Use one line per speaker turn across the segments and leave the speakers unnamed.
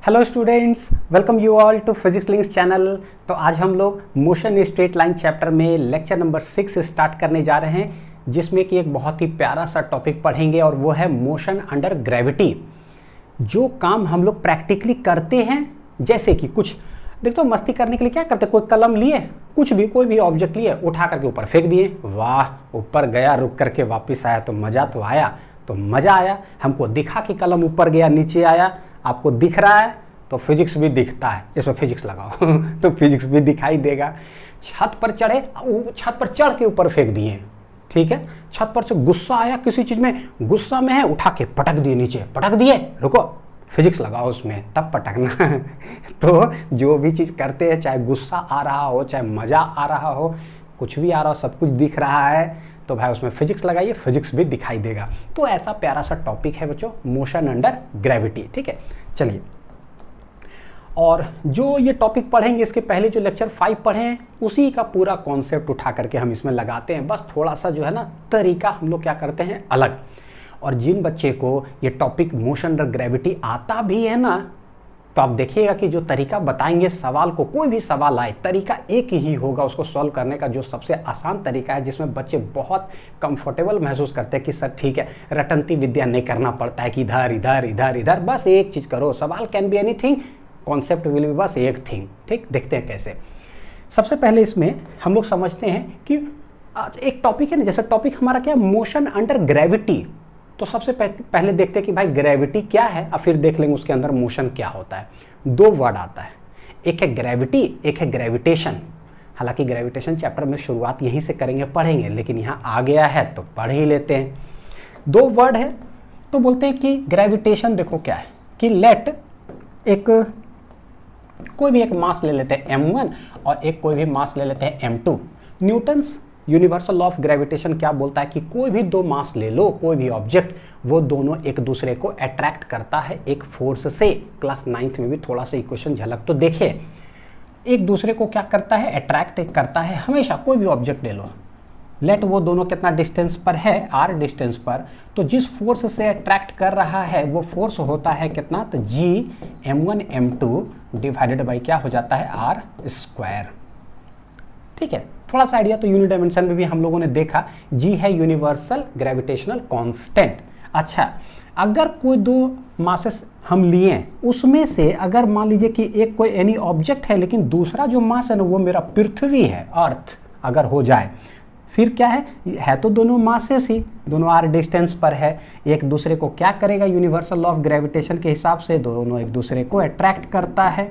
Hello students, welcome you all to physics links channel. तो आज हम लोग मोशन स्ट्रेट लाइन चैप्टर में लेक्चर नंबर 6 स्टार्ट करने जा रहे हैं, जिसमें कि एक बहुत ही प्यारा सा टॉपिक पढ़ेंगे और वो है मोशन अंडर ग्रेविटी। जो काम हम लोग प्रैक्टिकली करते हैं, जैसे कि कुछ देखो मस्ती करने के लिए क्या करते, कोई कलम लिए, कुछ भी कोई भी ऑब्जेक्ट लिए, उठा करके ऊपर फेंक दिए, वाह ऊपर गया, रुक करके वापस आया तो मज़ा तो आया। तो मज़ा आया, हमको दिखा कि कलम ऊपर गया नीचे आया, आपको दिख रहा है तो फिजिक्स भी दिखता है, इसमें फिजिक्स लगाओ तो फिजिक्स भी दिखाई देगा। छत पर चढ़े, छत पर चढ़ के ऊपर फेंक दिए, ठीक है। छत पर से गुस्सा आया, किसी चीज़ में गुस्सा में है, उठा के पटक दिए नीचे, पटक दिए, रुको फिजिक्स लगाओ उसमें, तब पटकना तो जो भी चीज़ करते हैं, चाहे गुस्सा आ रहा हो, चाहे मज़ा आ रहा हो, कुछ भी आ रहा हो, सब कुछ दिख रहा है तो भाई उसमें फिजिक्स लगाइए, फिजिक्स भी दिखाई देगा। तो ऐसा प्यारा सा टॉपिक है बच्चों, मोशन अंडर ग्रेविटी, ठीक है। चलिए, और जो ये टॉपिक पढ़ेंगे, इसके पहले जो लेक्चर 5 पढ़े हैं, उसी का पूरा कॉन्सेप्ट उठा करके हम इसमें लगाते हैं। बस थोड़ा सा जो है ना तरीका हम लोग क्या करते हैं अलग। और जिन बच्चे को ये टॉपिक मोशन अंडर ग्रेविटी आता भी है ना, तो आप देखिएगा कि जो तरीका बताएंगे सवाल को, कोई भी सवाल आए, तरीका एक ही होगा उसको सॉल्व करने का, जो सबसे आसान तरीका है, जिसमें बच्चे बहुत कंफर्टेबल महसूस करते हैं कि सर ठीक है, रटंती विद्या नहीं करना पड़ता है कि इधर इधर इधर इधर, बस एक चीज़ करो, सवाल can be anything, concept will be बस एक थिंग, ठीक। देखते हैं कैसे। सबसे पहले इसमें हम लोग समझते हैं कि आज एक टॉपिक है ना, जैसे टॉपिक हमारा क्या है, मोशन अंडर ग्रेविटी। तो सबसे पहले देखते हैं कि भाई ग्रेविटी क्या है, और फिर देख लेंगे उसके अंदर मोशन क्या होता है। दो वर्ड आता है, एक है ग्रेविटी, एक है ग्रेविटेशन। हालांकि ग्रेविटेशन चैप्टर में शुरुआत यहीं से करेंगे, पढ़ेंगे, लेकिन यहाँ आ गया है तो पढ़ ही लेते हैं। दो वर्ड है, तो बोलते हैं कि ग्रेविटेशन देखो क्या है कि लेट एक कोई भी एक मास ले लेते हैं m1 और एक कोई भी मास ले लेते हैं m2। Newton's universal law of gravitation क्या बोलता है कि कोई भी दो मास ले लो, कोई भी ऑब्जेक्ट, वो दोनों एक दूसरे को अट्रैक्ट करता है एक फोर्स से। क्लास 9th में भी थोड़ा सा इक्वेशन झलक तो देखे, एक दूसरे को क्या करता है, अट्रैक्ट करता है हमेशा। कोई भी ऑब्जेक्ट ले लो, लेट वो दोनों कितना डिस्टेंस पर है, r डिस्टेंस पर, तो जिस फोर्स से अट्रैक्ट कर रहा है वो फोर्स होता है कितना, तो g m1 m2 divided by क्या हो जाता है, r स्क्वायर, ठीक है। थोड़ा सा आइडिया तो यूनिट डायमेंशन में भी हम लोगों ने देखा, g है यूनिवर्सल ग्रेविटेशनल कांस्टेंट। अच्छा, अगर कोई दो मासेस हम लिए, उसमें से अगर मान लीजिए कि एक कोई एनी ऑब्जेक्ट है, लेकिन दूसरा जो मास है ना वो मेरा पृथ्वी है, अर्थ अगर हो जाए, फिर क्या है तो दोनों मासेस ही, दोनों r डिस्टेंस पर है, एक दूसरे को क्या करेगा, यूनिवर्सल लॉ ऑफ ग्रेविटेशन के हिसाब से दोनों एक दूसरे को अट्रैक्ट करता है।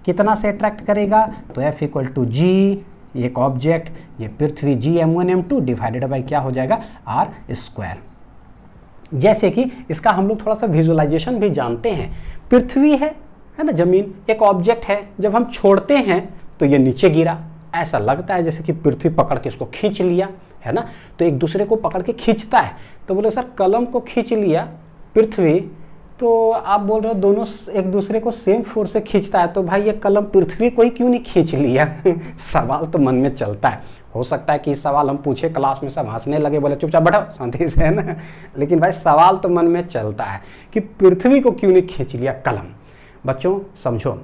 कितना से अट्रैक्ट करेगा, तो F इक्वल टू जी, एक ऑब्जेक्ट, ये पृथ्वी, g m1 m2 divided by क्या हो जाएगा, r स्क्वायर। जैसे कि इसका हम लोग थोड़ा सा विजुअलाइजेशन भी जानते हैं। पृथ्वी है ना, जमीन एक ऑब्जेक्ट है, जब हम छोड़ते हैं तो ये नीचे गिरा, ऐसा लगता है जैसे कि पृथ्वी पकड़ के इसको खींच लिया है ना, तो एक दूसरे को पकड़ के खींचता है। तो बोले सर कलम को खींच लिया पृथ्वी, तो आप बोल रहे हो दोनों एक दूसरे को सेम फोर्स से खींचता है, तो भाई ये कलम पृथ्वी को ही क्यों नहीं खींच लिया सवाल तो मन में चलता है। हो सकता है कि सवाल हम पूछे, क्लास में सब हंसने लगे, बोले चुपचाप बैठो शांति से, है ना, लेकिन भाई सवाल तो मन में चलता है कि पृथ्वी को क्यों नहीं खींच लिया कलम। बच्चों समझो,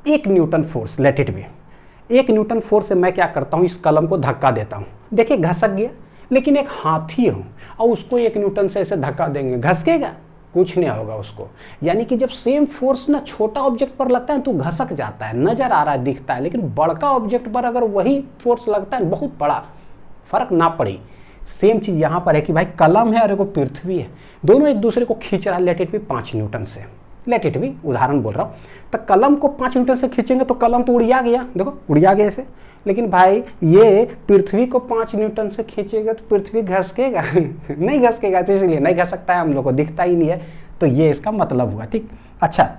एक Newton force, late it B, एक न्यूटन फोर्स से मैं क्या करता हूँ, इस कलम को धक्का देता हूँ, देखिए घसक गया, लेकिन एक हाथी हूँ और उसको एक न्यूटन से ऐसे धक्का देंगे, घसकेगा, कुछ नहीं होगा उसको। यानी कि जब सेम फोर्स ना छोटा ऑब्जेक्ट पर लगता है तो घसक जाता है, नजर आ रहा है, दिखता है, लेकिन बड़का ऑब्जेक्ट पर अगर वही फोर्स लगता है, बहुत बड़ा, फर्क ना पड़ी। सेम चीज यहाँ पर है कि भाई कलम है और एक पृथ्वी है, दोनों एक दूसरे को खींच रहा है, लेट इट बी 5 न्यूटन से, लेट इट बी उदाहरण बोल रहा हूँ। तो कलम को 5 न्यूटन से खींचेंगे तो कलम तो उड़िया गया, देखो उड़िया गया ऐसे, लेकिन भाई ये पृथ्वी को 5 न्यूटन से खींचेगा तो पृथ्वी घसकेगा नहीं घसकेगा, तो इसलिए नहीं घसकता है, हम लोग को दिखता ही नहीं है। तो ये इसका मतलब हुआ, ठीक। अच्छा,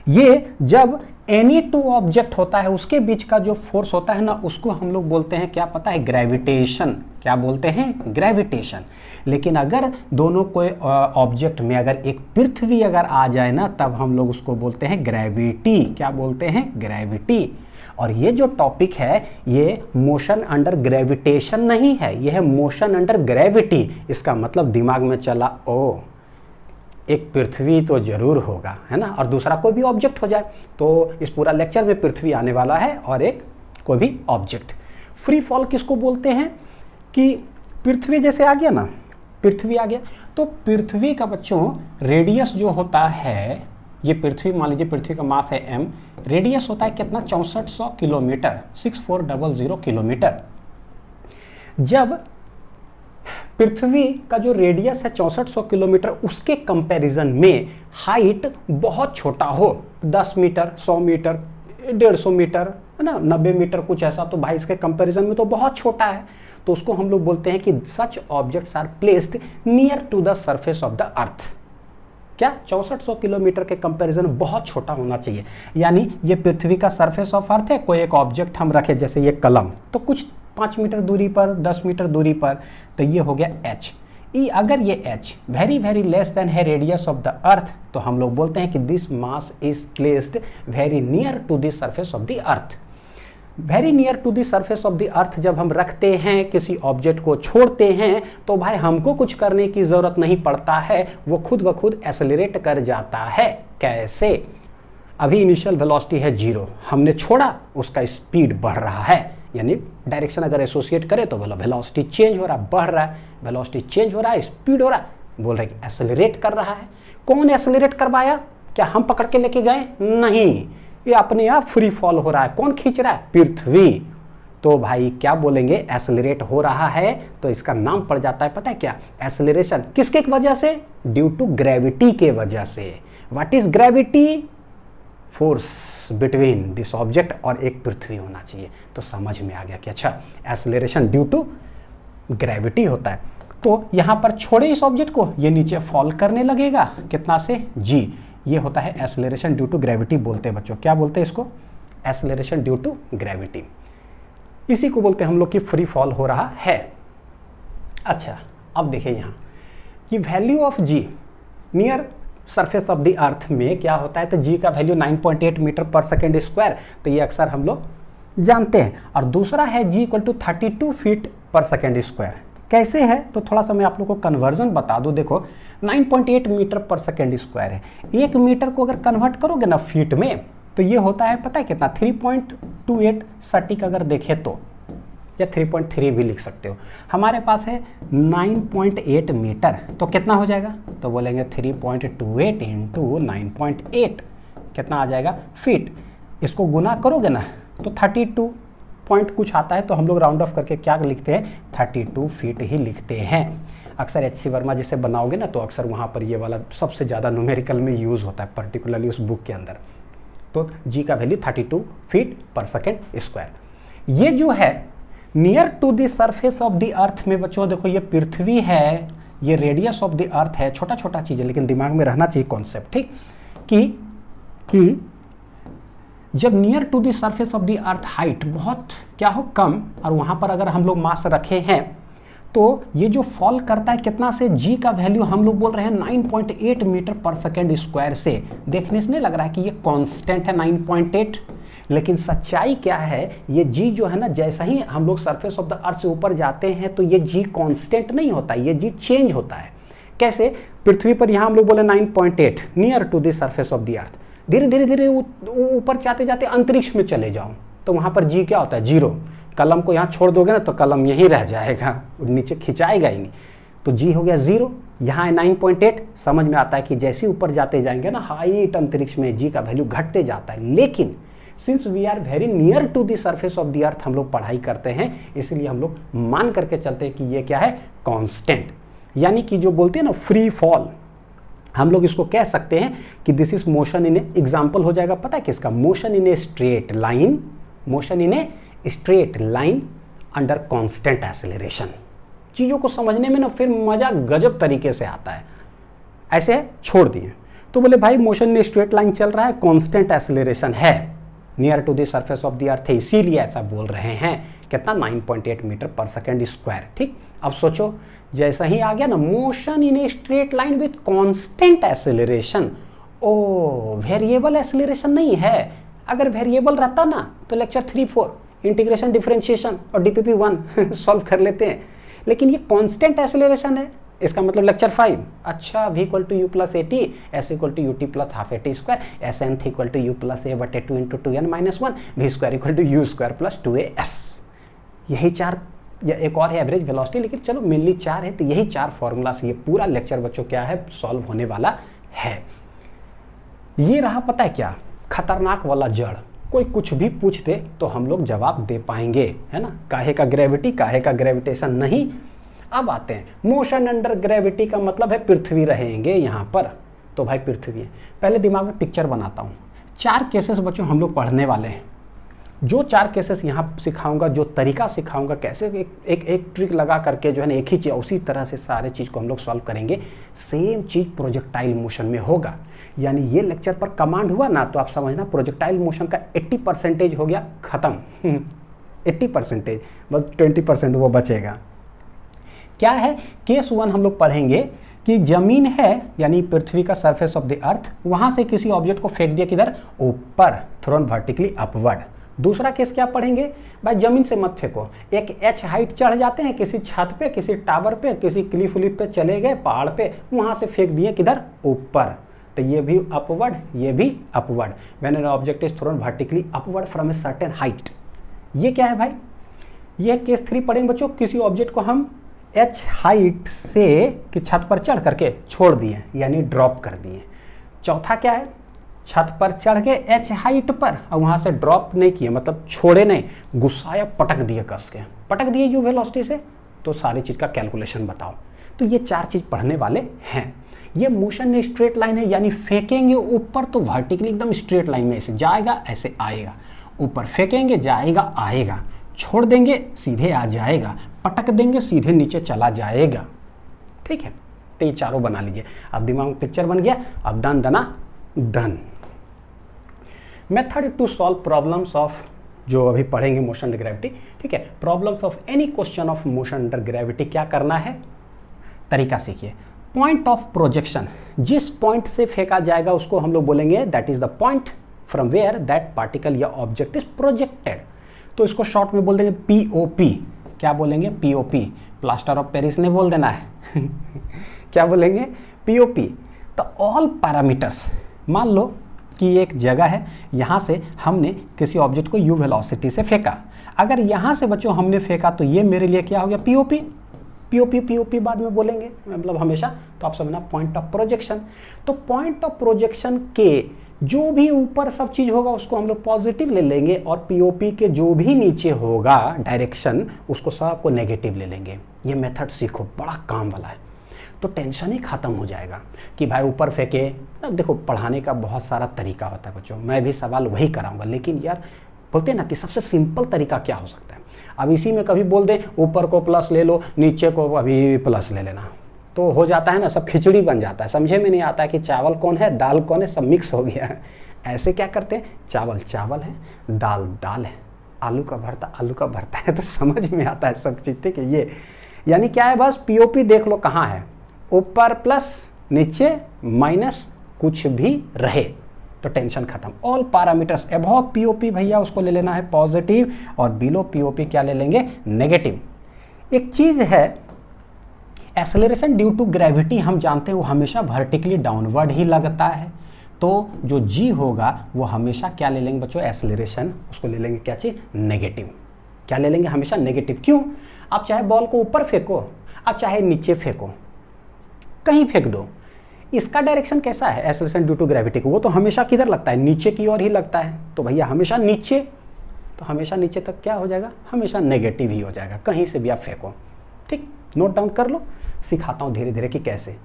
ये जब एनी टू ऑब्जेक्ट होता है उसके बीच का जो फोर्स होता है ना, उसको हम लोग बोलते हैं क्या पता है, ग्रेविटेशन। क्या बोलते हैं, ग्रेविटेशन। लेकिन अगर दोनों कोई ऑब्जेक्ट में अगर एक पृथ्वी अगर आ जाए ना, तब हम लोग उसको बोलते हैं ग्रेविटी। क्या बोलते हैं, ग्रेविटी। और ये जो टॉपिक है ये मोशन अंडर ग्रेविटेशन नहीं है, ये है मोशन अंडर ग्रेविटी। इसका मतलब दिमाग में चला, ओ एक पृथ्वी तो जरूर होगा, है ना, और दूसरा कोई भी ऑब्जेक्ट हो जाए। तो इस पूरा लेक्चर में पृथ्वी आने वाला है और एक कोई भी ऑब्जेक्ट। फ्री फॉल किसको बोलते हैं कि पृथ्वी जैसे आ गया ना, पृथ्वी आ गया तो पृथ्वी का बच्चों रेडियस जो होता है, ये पृथ्वी मान लीजिए, पृथ्वी का मास है m, रेडियस होता है कितना 6400 किलोमीटर, 6400 किलोमीटर। जब पृथ्वी का जो रेडियस है 6400 किलोमीटर, उसके कंपैरिजन में हाइट बहुत छोटा हो, 10 मीटर, 100 मीटर, 150 मीटर, है ना, 90 मीटर, कुछ ऐसा, तो भाई इसके कंपैरिजन में तो बहुत छोटा है, तो उसको हम लोग बोलते हैं कि such objects are placed near to the surface of the earth. क्या 6400 किलोमीटर के कंपैरिजन बहुत छोटा होना चाहिए। यानी ये पृथ्वी का सरफेस ऑफ अर्थ है, कोई एक ऑब्जेक्ट हम रखे जैसे ये कलम, तो कुछ 5 मीटर दूरी पर, 10 मीटर दूरी पर, तो ये हो गया h। अगर ये h very very less than है रेडियस ऑफ द अर्थ, तो हम लोग बोलते हैं कि this mass is placed very near to the surface of the earth. Very near to the surface of the earth जब हम रखते हैं, किसी ऑब्जेक्ट को छोड़ते हैं, तो भाई हमको कुछ करने की जरूरत नहीं पड़ता है, वो खुद ब खुद एक्सेलरेट कर जाता है। कैसे? अभी इनिशियल वेलोसिटी है 0, हमने छोड़ा, उसका स्पीड बढ़ रहा है, यानी डायरेक्शन अगर एसोसिएट करें तो वेलोसिटी चेंज हो रहा है, बढ़ रहा है, वेलोसिटी चेंज हो रहा है, स्पीड हो रहा है, बोल रहे कि एक्सेलरेट कर रहा है। कौन एक्सेलरेट करवाया? क्या हम पकड़ के लेके गए? नहीं, ये अपने आप फ्री फॉल हो रहा है। कौन खींच रहा है? पृथ्वी। तो भाई क्या बोलेंगे? एक्सेलरेट हो रहा है, तो इसका नाम पड़ जाता है, पता है क्या? एक्सेलरेशन। किसके वजह से? ड्यू टू ग्रेविटी के वजह से। What is gravity? Force between this object और एक पृथ्वी होना चाहिए। तो समझ में आ गया कि अच्छा एक्सेलरेशन ड्यू टू ग्रेविटी होता है। तो यहां पर छोड़े इस ऑब्जेक्ट को, ये नीचे फॉल करने लगेगा, कितना से? g। ये होता है एक्सेलरेशन ड्यू टू ग्रेविटी बोलते हैं बच्चों। क्या बोलते हैं इसको? Acceleration due to gravity. इसी को बोलते हैं हम लोग कि फ्री फॉल हो रहा है। अच्छा, अब देखिए यहाँ कि value of g near surface of the earth में क्या होता है, तो g का value 9.8 metre per second square, तो ये अक्सर हम लोग जानते हैं। और दूसरा है g इक्वल टू 32 फीट पर सेकेंड स्क्वायर। कैसे है? तो थोड़ा सा मैं आप लोग को कन्वर्जन बता दूं। देखो 9.8 मीटर पर सेकेंड स्क्वायर है, 1 मीटर को अगर कन्वर्ट करोगे ना फीट में, तो ये होता है पता है कितना? 3.28 सटीक अगर देखें तो, या 3.3 भी लिख सकते हो। हमारे पास है 9.8 मीटर, तो कितना हो जाएगा? तो बोलेंगे 3.28 इंटू 9.8 कितना आ जाएगा? फीट। इसको गुना करोगे ना तो 32 पॉइंट कुछ आता है, तो हम लोग राउंड ऑफ करके क्या लिखते हैं? 32 फीट ही लिखते हैं। अक्सर एच सी वर्मा जैसे बनाओगे ना, तो अक्सर वहाँ पर ये वाला सबसे ज़्यादा न्यूमेरिकल में यूज़ होता है, पर्टिकुलरली उस बुक के अंदर। तो जी का वैल्यू 32 फीट पर सेकेंड स्क्वायर। ये जो है near to the surface of the earth में बच्चों, देखो ये पृथ्वी है, ये रेडियस ऑफ द अर्थ है, छोटा छोटा चीज़ है, लेकिन दिमाग में रहना चाहिए कॉन्सेप्ट, ठीक? कि जब near to the surface of the earth height बहुत क्या हो? कम, और वहाँ पर अगर हम लोग मास रखे हैं, तो ये जो फॉल करता है कितना से? g का वैल्यू हम लोग बोल रहे हैं 9.8 मीटर पर सेकेंड स्क्वायर से। देखने से नहीं लग रहा है कि ये कांस्टेंट है 9.8, लेकिन सच्चाई क्या है? ये g जो है ना, जैसा ही हम लोग सरफेस ऑफ द अर्थ से ऊपर जाते हैं, तो ये g कांस्टेंट नहीं होता, ये g चेंज होता है। कैसे? पृथ्वी पर यहाँ हम लोग बोले 9.8 near to the surface of the earth, धीरे धीरे धीरे ऊपर जाते जाते अंतरिक्ष में चले जाओ, तो वहाँ पर g क्या होता है? 0। कलम को यहाँ छोड़ दोगे ना तो कलम यहीं रह जाएगा, नीचे खिंचाएगा ही नहीं, तो g हो गया 0। यहाँ है 9.8। समझ में आता है कि जैसे ऊपर जाते जाएंगे ना हाइट अंतरिक्ष में, g का वैल्यू घटते जाता है। लेकिन since we are very near to the surface of the earth, हम लोग पढ़ाई करते हैं, इसलिए हम लोग मान करके चलते हैं कि ये क्या है? कांस्टेंट। यानी कि जो बोलते हैं ना फ्री फॉल, हम लोग इसको कह सकते हैं कि this is motion in A, example हो जाएगा पता है किसका? Motion in a straight line, motion in a straight line under constant acceleration. चीज़ों को समझने में ना फिर मजा गजब तरीके से आता है। ऐसे छोड़ दिए तो बोले भाई मोशन में स्ट्रेट लाइन चल रहा है, कांस्टेंट एक्सेलरेशन है, near to the surface of the earth है, इसीलिए ऐसा बोल रहे हैं। कितना? 9.8 मीटर पर सेकेंड स्क्वायर। ठीक, अब सोचो जैसा ही आ गया ना motion in a straight line with constant acceleration, ओ वेरिएबल एक्सेलरेशन नहीं है। अगर वेरिएबल रहता ना तो लेक्चर 3-4 इंटीग्रेशन डिफरेंशिएशन और DPP 1 सॉल्व कर लेते हैं, लेकिन ये कांस्टेंट एक्सेलरेशन है, इसका मतलब लेक्चर 5। अच्छा, v equal to u plus a t, s equal to u t plus half a t square, s n equal to u plus a बटे 2 into 2n minus 1, v square equal to u square plus 2as। यही 4, या एक और है average velocity, लेकिन चलो mainly 4 है। तो यही 4 फॉर्मूला से ये पूरा लेक्चर बच्चों क्या है, सॉल्व होने वाला है। ये रहा पता है क्या, खतरनाक वाला जड़। कोई कुछ भी पूछ दे तो हम लोग जवाब दे पाएंगे, है ना। काहे का ग्रेविटी, काहे का ग्रेविटेशन नहीं। अब आते हैं मोशन अंडर ग्रेविटी का मतलब है पृथ्वी रहेंगे यहाँ पर, तो भाई पृथ्वी है। पहले दिमाग में पिक्चर बनाता हूँ। 4 केसेस बच्चों हम लोग पढ़ने वाले हैं। जो 4 केसेस यहाँ सिखाऊंगा, जो तरीका सिखाऊंगा, कैसे एक ट्रिक लगा करके जो है ना एक ही चीज़ उसी तरह से सारे चीज़ को हम लोग सॉल्व करेंगे। सेम चीज़ प्रोजेक्टाइल मोशन में होगा। यानी ये लेक्चर पर कमांड हुआ ना, तो आप समझना प्रोजेक्टाइल मोशन का 80% हो गया खत्म। 80%, बस 20% वो बचेगा। क्या है, केस 1 हम लोग पढ़ेंगे कि जमीन है यानी पृथ्वी का सरफेस ऑफ द अर्थ, वहां से किसी ऑब्जेक्ट को फेंक दिया किधर, ऊपर, थ्रोन वर्टिकली अपवर्ड। दूसरा केस क्या पढ़ेंगे, भाई जमीन से मत फेंको, एक h हाइट चढ़ जाते हैं किसी छत पे, किसी टावर पे, किसी क्लिफ उलिफ पे चले गए, पहाड़ पे, वहां से फेंक दिए किधर, ऊपर। तो ये भी अपवर्ड, ये भी upward. When an object is thrown vertically upward from a certain height. ये क्या है भाई, ये केस 3 पढ़ेंगे बच्चों। किसी ऑब्जेक्ट को हम h हाइट से कि छत पर चढ़ करके छोड़ दिए, यानी ड्रॉप कर दिए। चौथा क्या है, छत पर चढ़ गए h हाइट पर और वहां से ड्रॉप नहीं किए, मतलब छोड़े नहीं, गुस्साया, पटक दिए, कस के पटक दिए यू वेलोसिटी से। तो सारी चीज का कैलकुलेशन बताओ। तो ये 4 चीज पढ़ने वाले हैं। ये मोशन स्ट्रेट लाइन है, यानी फेंकेंगे ऊपर तो वर्टिकली एकदम स्ट्रेट लाइन में ऐसे जाएगा, ऐसे आएगा, ऊपर फेंकेंगे जाएगा आएगा, छोड़ देंगे सीधे आ जाएगा, पटक देंगे सीधे नीचे चला जाएगा। ठीक है, तो ये चारों बना लीजिए। अब दिमाग में पिक्चर बन गया। अब डन दना डन। Method to solve problems of, जो अभी पढ़ेंगे मोशन अंडर ग्रेविटी। ठीक है, problems of any question of motion under gravity. क्या करना है, तरीका सीखिए। पॉइंट ऑफ प्रोजेक्शन, जिस पॉइंट से फेंका जाएगा उसको हम लोग बोलेंगे that is the point from where that particle या ऑब्जेक्ट इज प्रोजेक्टेड। तो इसको शॉर्ट में बोल देंगे पीओपी। क्या बोलेंगे, पीओपी। प्लास्टर ऑफ पेरिस ने बोल देना है। क्या बोलेंगे, पीओपी। तो ऑल पैरामीटर्स, मान लो कि एक जगह है, यहाँ से हमने किसी ऑब्जेक्ट को यू वेलोसिटी से फेंका। अगर यहाँ से बच्चों हमने फेंका तो ये मेरे लिए क्या हो गया, पीओपी। पीओपी पीओपी बाद में बोलेंगे, मतलब हमेशा। तो आप समझना पॉइंट ऑफ प्रोजेक्शन। तो पॉइंट ऑफ प्रोजेक्शन के जो भी ऊपर सब चीज होगा उसको हम लोग पॉजिटिव ले लेंगे, और पीओपी के जो भी नीचे होगा डायरेक्शन उसको सबको नेगेटिव ले लेंगे। ये मेथड सीखो, बड़ा काम वाला है। तो टेंशन ही खत्म हो जाएगा कि भाई ऊपर फेंके। अब देखो पढ़ाने का बहुत सारा तरीका होता है बच्चों, मैं भी सवाल वही कराऊंगा, लेकिन यार बोलते हैं ना कि सबसे सिंपल तरीका क्या हो सकता है। अब इसी में कभी बोल दे ऊपर को प्लस ले लो, नीचे को अभी प्लस ले लेना, तो हो जाता है ना, सब खिचड़ी बन जाता है। समझे में नहीं आता है कि चावल कौन है, दाल कौन है, सब मिक्स हो गया है। ऐसे क्या करते हैं, चावल चावल है, दाल दाल है, आलू का भरता है, तो समझ में आता है सब चीज़। ठीक है, ये यानी क्या है, बस पीओपी देख लो कहाँ है, ऊपर प्लस नीचे माइनस कुछ भी रहे तो टेंशन खत्म। ऑल पैरामीटर्स अबव पीओपी भैया उसको ले लेना है पॉजिटिव, और बिलो पीओपी क्या ले लेंगे, नेगेटिव। एक चीज़ है एक्सेलरेशन ड्यू टू ग्रेविटी, हम जानते हैं वो हमेशा वर्टिकली डाउनवर्ड ही लगता है। तो जो जी होगा वो हमेशा क्या ले लेंगे बच्चों, एक्सेलरेशन, उसको ले लेंगे क्या चीज़, नेगेटिव। क्या ले लेंगे, हमेशा नेगेटिव। क्यों, आप चाहे बॉल को ऊपर फेंको, आप चाहे नीचे फेंको, कहीं फेंक दो, इसका डायरेक्शन कैसा है एक्सेलरेशन ड्यू टू ग्रेविटी को, वो तो हमेशा किधर लगता है, नीचे की ओर ही लगता है। तो भैया हमेशा नीचे, तो हमेशा नीचे तक क्या हो जाएगा, हमेशा नेगेटिव ही हो जाएगा, कहीं से भी आप फेंको। ठीक, नोट डाउन कर लो, सिखाता हूँ धीरे धीरे कि कैसे।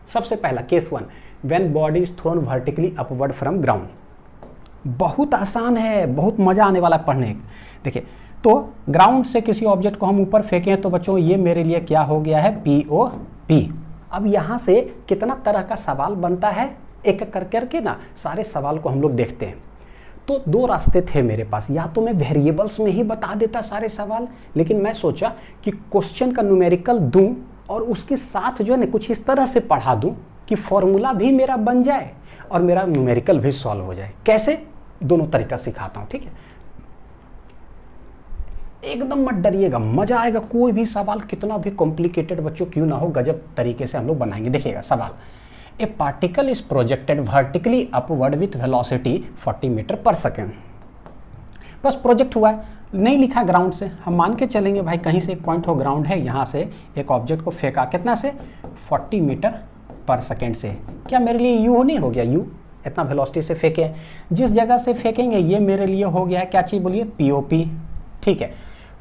सबसे पहला case 1, when body is thrown vertically upward from ground. बहुत आसान है, बहुत मजा आने वाला है पढ़ने। देखिए, तो ग्राउंड से किसी ऑब्जेक्ट को हम ऊपर फेंके तो बच्चों ये मेरे लिए क्या हो गया है, पीओपी। अब यहाँ से कितना तरह का सवाल बनता है, एक एक करके ना सारे सवाल को हम लोग देखते हैं। तो 2 रास्ते थे मेरे पास, या तो मैं वेरिएबल्स में ही बता देता सारे सवाल, लेकिन मैं सोचा कि क्वेश्चन का न्यूमेरिकल दूं और उसके साथ जो है ना कुछ इस तरह से पढ़ा दूं कि फॉर्मूला भी मेरा बन जाए और मेरा न्यूमेरिकल भी सॉल्व हो जाए। कैसे, दोनों तरीका सिखाता हूं। ठीक है, एकदम मत डरिएगा, मजा आएगा। कोई भी सवाल कितना भी कॉम्प्लिकेटेड बच्चों क्यों ना हो, गजब तरीके से हम लोग बनाएंगे। देखिएगा सवाल, a particle is projected vertically upward with velocity 40 metre per second. बस प्रोजेक्ट हुआ है, नहीं लिखा ग्राउंड से, हम मान के चलेंगे भाई कहीं से एक पॉइंट हो ग्राउंड है, यहाँ से एक ऑब्जेक्ट को फेंका कितना से 40 मीटर पर सेकेंड से। क्या मेरे लिए यू नहीं हो गया, यू इतना वेलोसिटी से फेंके, जिस जगह से फेंकेंगे ये मेरे लिए हो गया क्या चीज़ बोलिए, पीओपी। ठीक है,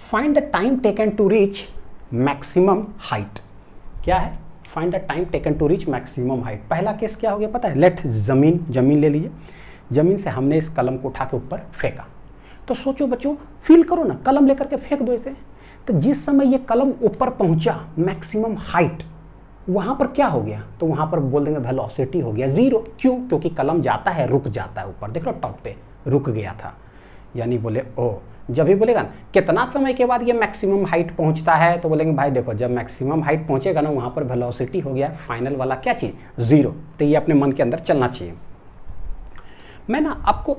find the time taken to reach maximum height. क्या है, find the time taken to reach maximum height. पहला केस क्या हो गया पता है, लेट जमीन ले लीजिए, जमीन से हमने इस कलम को उठा के ऊपर फेंका। तो सोचो बच्चों, फील करो ना, कलम लेकर के फेंक दो इसे। तो जिस समय ये कलम ऊपर पहुंचा मैक्सिमम हाइट, वहां पर क्या हो गया, तो वहां पर बोल देंगे वेलोसिटी हो गया 0। क्यों, क्योंकि कलम जाता है रुक जाता है ऊपर, देख लो टॉप पे रुक गया था। यानी बोले ओ, जब भी बोलेगा ना कितना समय के बाद ये मैक्सिमम हाइट पहुंचता है, तो बोलेंगे भाई देखो जब मैक्सिमम हाइट पहुंचेगा ना वहां पर वेलोसिटी हो गया फाइनल वाला क्या चीज 0। तो ये अपने मन के अंदर चलना चाहिए। मैं ना आपको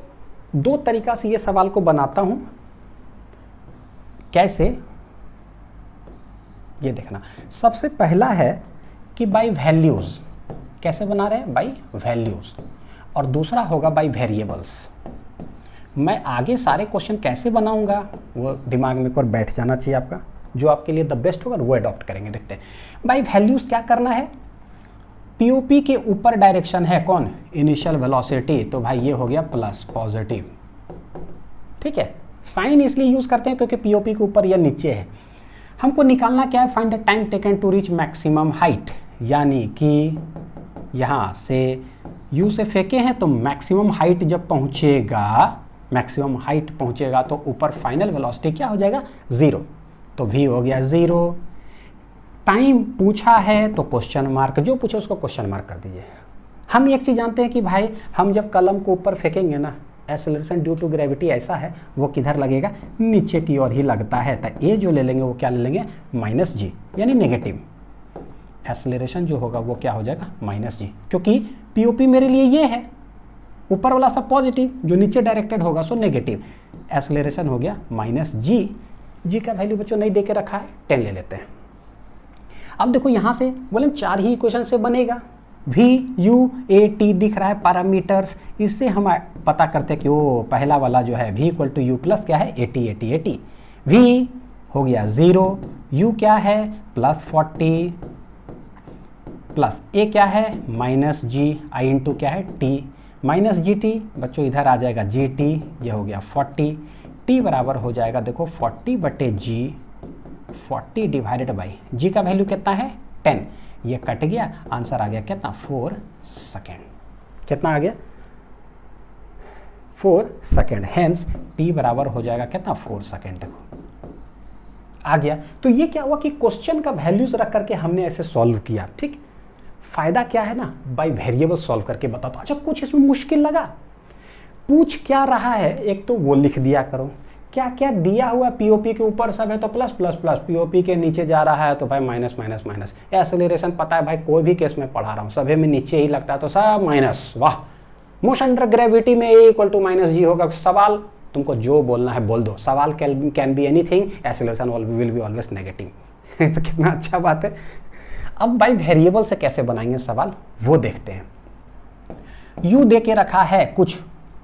दो तरीका से ये सवाल को बनाता हूं, कैसे ये देखना। सबसे पहला है कि बाय वैल्यूज, कैसे बना रहे हैं, बाय वैल्यूज, और दूसरा होगा बाय वेरिएबल्स। मैं आगे सारे क्वेश्चन कैसे बनाऊंगा वो दिमाग में एक बार बैठ जाना चाहिए आपका, जो आपके लिए द बेस्ट होगा वो अडॉप्ट करेंगे। देखते हैं बाय वैल्यूज क्या करना है, पीओपी के ऊपर डायरेक्शन है कौन, इनिशियल वेलोसिटी, तो भाई ये हो गया प्लस पॉजिटिव। ठीक है, साइन इसलिए यूज करते हैं क्योंकि पीओपी के ऊपर या नीचे है। हमको निकालना क्या है, find the time taken to reach maximum height, यानी कि यहाँ से यू से फेंके हैं तो मैक्सिमम हाइट जब पहुँचेगा, मैक्सिमम हाइट पहुँचेगा तो ऊपर फाइनल वेलोसिटी क्या हो जाएगा 0। तो v हो गया 0। टाइम पूछा है तो क्वेश्चन मार्क, जो पूछे उसको क्वेश्चन मार्क कर दीजिए। हम एक चीज़ जानते हैं कि भाई हम जब कलम को ऊपर फेंकेंगे ना, एक्सेलरेशन ड्यू टू ग्रेविटी ऐसा है, वो किधर लगेगा, नीचे की ओर ही लगता है। तो ए जो ले लेंगे वो क्या ले लेंगे, -g, यानी नेगेटिव। एक्सेलरेशन जो होगा वो क्या हो जाएगा -g, क्योंकि पीओपी मेरे लिए ये है, ऊपर वाला सब पॉजिटिव, जो नीचे डायरेक्टेड होगा सो नेगेटिव। एक्सेलरेशन हो गया -g, जी का वैल्यू बच्चों नहीं दे के रखा है, 10 ले लेते हैं। अब देखो यहाँ से बोले 4 ही इक्वेशन से बनेगा, v u a t दिख रहा है पैरामीटर्स, इससे हम पता करते हैं कि वो पहला वाला जो है v = u प्लस क्या है 80 v हो गया 0, u क्या है +40 प्लस a क्या है -g, i इंटू क्या है t -gt, बच्चों इधर आ जाएगा gt, ये हो गया 40, t बराबर हो जाएगा देखो 40/g, 40 डिवाइडेड बाई g का वैल्यू कितना है 10, ये कट गया, आंसर आ गया कितना 4 सेकेंड। कितना आ गया 4 सेकेंड, हेंस t बराबर हो जाएगा कितना 4 सेकेंड। देखो आ गया। तो ये क्या हुआ कि क्वेश्चन का वैल्यूज रख करके हमने ऐसे सॉल्व किया। ठीक, फायदा क्या है ना, बाय वेरिएबल सॉल्व करके बताओ। अच्छा कुछ इसमें मुश्किल लगा, पूछ क्या रहा है, एक तो वो लिख दिया करो, क्या क्या दिया हुआ पीओपी के ऊपर सब है तो प्लस प्लस प्लस, पीओपी के नीचे जा रहा है तो भाई माइनस माइनस माइनस। एक्सेलरेशन पता है भाई, कोई भी केस में पढ़ा रहा हूँ सभी में नीचे ही लगता है तो सब माइनस। वाह, मोशन अंडर ग्रेविटी में a = -g होगा। सवाल तुमको जो बोलना है बोल दो, सवाल can be anything, acceleration will be always negative. तो कितना अच्छा बात है। अब भाई वेरिएबल से कैसे बनाएंगे सवाल वो देखते हैं। u दे के रखा है कुछ,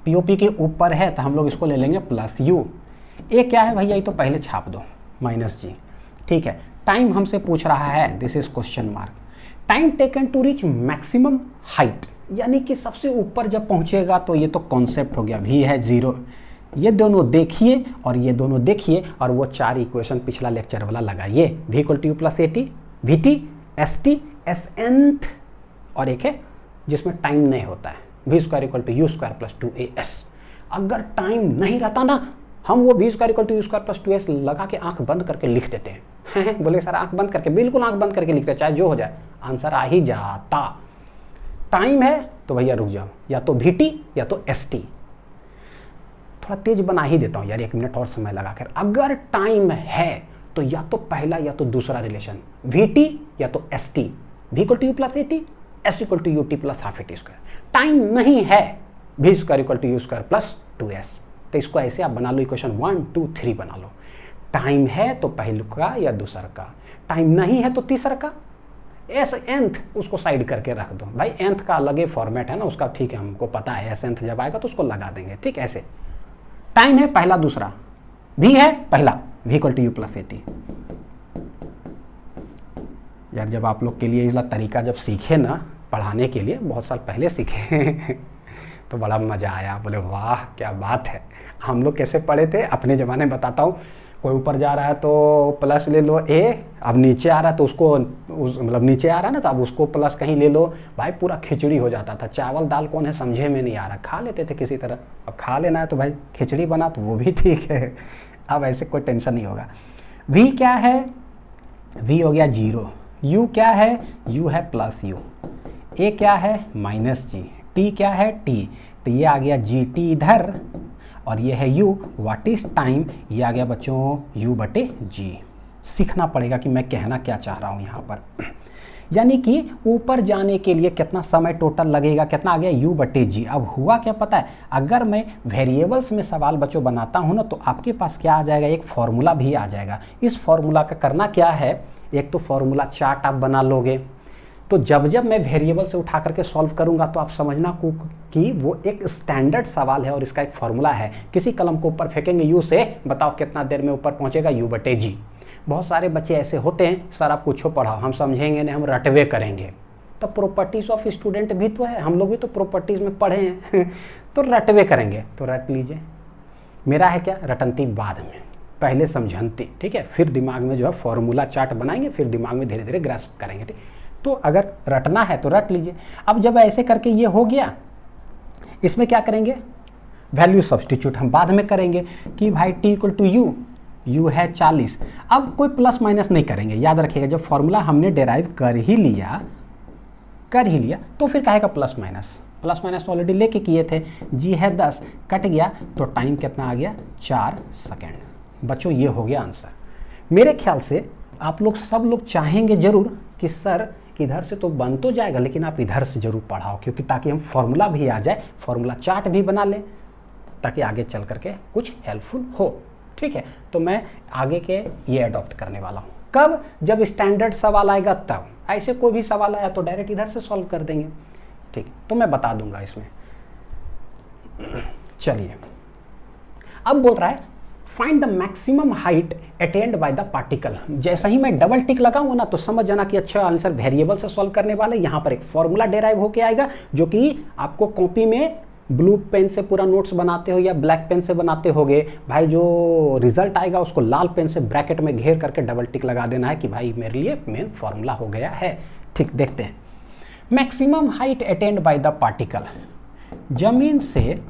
पीओपी के ऊपर है तो हम लोग इसको ले लेंगे +u। ए क्या है भैया, ये तो पहले छाप दो -g। ठीक है, टाइम हमसे पूछ रहा है, this is question mark. Time taken to reach maximum height, यानी कि सबसे ऊपर जब पहुंचेगा, तो ये तो कॉन्सेप्ट हो गया, v है 0। ये दोनों देखिए और ये दोनों देखिए और वो 4 इक्वेशन पिछला लेक्चर वाला लगाइए। v = u + at, vt, st, snth, और एक है जिसमें टाइम नहीं होता है, v² = u² + 2as। अगर टाइम नहीं रहता ना, हम वो v² = u² + 2s लगा के आंख बंद करके लिख देते हैं। बोले सर आंख बंद करके, बिल्कुल आंख बंद करके लिखते हैं, चाहे जो हो जाए आंसर आ ही जाता। टाइम है तो भैया रुक जाओ, या तो vt या तो st। थोड़ा तेज बना ही देता हूँ यार, 1 मिनट और समय लगा कर। अगर टाइम है तो या तो पहला या तो दूसरा रिलेशन, vt या तो st, v = u + at, s = ut + ½ at²। Time नहीं है, v² = u² + 2s। तो इसको ऐसे आप बना लो, इक्वेशन 1 2 3 बना लो। टाइम है तो पहले का या दूसरा का, टाइम नहीं है तो तीसरा का। एस nth उसको साइड करके रख दो भाई, nth का अलग ही फॉर्मेट है ना उसका, ठीक है हमको पता है, एस nth जब आएगा तो उसको लगा देंगे, ठीक। ऐसे टाइम है पहला दूसरा, भी है पहला, v equal to u plus a t. यार जब आप लोग के लिए ये तरीका जब सीखे ना पढ़ाने के लिए, बहुत साल पहले सीखे तो बड़ा मज़ा आया, बोले वाह क्या बात है। हम लोग कैसे पढ़े थे अपने ज़माने में बताता हूँ, कोई ऊपर जा रहा है तो प्लस ले लो ए, अब नीचे आ रहा है तो उसको मतलब नीचे आ रहा है ना तो अब उसको प्लस कहीं ले लो, भाई पूरा खिचड़ी हो जाता था। चावल दाल कौन है समझे में नहीं आ रहा, खा लेते थे किसी तरह, अब खा लेना है तो भाई खिचड़ी बना तो वो भी ठीक है, अब ऐसे कोई टेंशन नहीं होगा। v क्या है, v हो गया 0, u क्या है, u है प्लस u, a क्या है माइनस g, t क्या है t, तो ये आ गया gt इधर और ये है u, व्हाट इज टाइम, ये आ गया बच्चों u बटे g। सीखना पड़ेगा कि मैं कहना क्या चाह रहा हूँ यहाँ पर, यानी कि ऊपर जाने के लिए कितना समय टोटल लगेगा, कितना आ गया u बटे g। अब हुआ क्या पता है, अगर मैं वेरिएबल्स में सवाल बच्चों बनाता हूँ ना तो आपके पास क्या आ जाएगा, एक फॉर्मूला भी आ जाएगा। इस फॉर्मूला का करना क्या है, एक तो फॉर्मूला चार्ट आप बना लोगे, तो जब जब मैं वेरिएबल से उठा करके सॉल्व करूंगा तो आप समझना कि वो एक स्टैंडर्ड सवाल है और इसका एक फॉर्मूला है। किसी कलम को ऊपर फेंकेंगे u से, बताओ कितना देर में ऊपर पहुंचेगा, u बटे g। बहुत सारे बच्चे ऐसे होते हैं, सर आप कुछ पढ़ाओ हम समझेंगे नहीं, हम रटवे करेंगे। तो प्रॉपर्टीज ऑफ स्टूडेंट भी तो है, हम लोग भी तो प्रॉपर्टीज में पढ़े हैं तो रटवे करेंगे, तो रट लीजिए। मेरा है क्या, रटंती बाद में, पहले समझंती, ठीक है, फिर दिमाग में जो है फॉर्मूला चार्ट बनाएंगे, फिर दिमाग में धीरे धीरे ग्रास्प करेंगे, ठीक। तो अगर रटना है तो रट लीजिए। अब जब ऐसे करके ये हो गया, इसमें क्या करेंगे, वैल्यू सब्स्टिट्यूट हम बाद में करेंगे कि भाई t equal to u, u है 40। अब कोई प्लस माइनस नहीं करेंगे, याद रखिएगा जब फॉर्मूला हमने डेराइव कर ही लिया तो फिर कहेगा प्लस माइनस, प्लस माइनस तो ऑलरेडी लेके किए थे। g है 10, कट गया तो टाइम कितना आ गया, 4 सेकेंड। बच्चों ये हो गया आंसर। मेरे ख्याल से आप लोग सब लोग चाहेंगे जरूर कि सर इधर से तो बन तो जाएगा लेकिन आप इधर से जरूर पढ़ाओ, क्योंकि ताकि हम फॉर्मूला भी आ जाए, फॉर्मूला चार्ट भी बना लें, ताकि आगे चल करके कुछ हेल्पफुल हो, ठीक है। तो मैं आगे के ये अडॉप्ट करने वाला हूँ। कब, जब स्टैंडर्ड सवाल आएगा तब। ऐसे कोई भी सवाल आया तो डायरेक्ट इधर से सॉल्व कर देंगे, ठीक, तो मैं बता दूंगा इसमें। चलिए अब बोल रहा है find the maximum height attend by the particle. जैसा ही मैं डबल टिक लगाऊंगा ना तो समझ जाना कि अच्छा आंसर वेरिएबल से सॉल्व करने वाले। यहाँ पर एक फॉर्मूला डेराइव होके आएगा जो कि आपको कॉपी में ब्लू पेन से पूरा नोट्स बनाते हो या ब्लैक पेन से बनाते होगे भाई, जो रिजल्ट आएगा उसको लाल पेन से ब्रैकेट में घेर करके डबल टिक लगा देना है कि भाई मेरे लिए मेन फॉर्मूला हो गया है, ठीक। देखते हैं, maximum height attend by the particle, जमीन से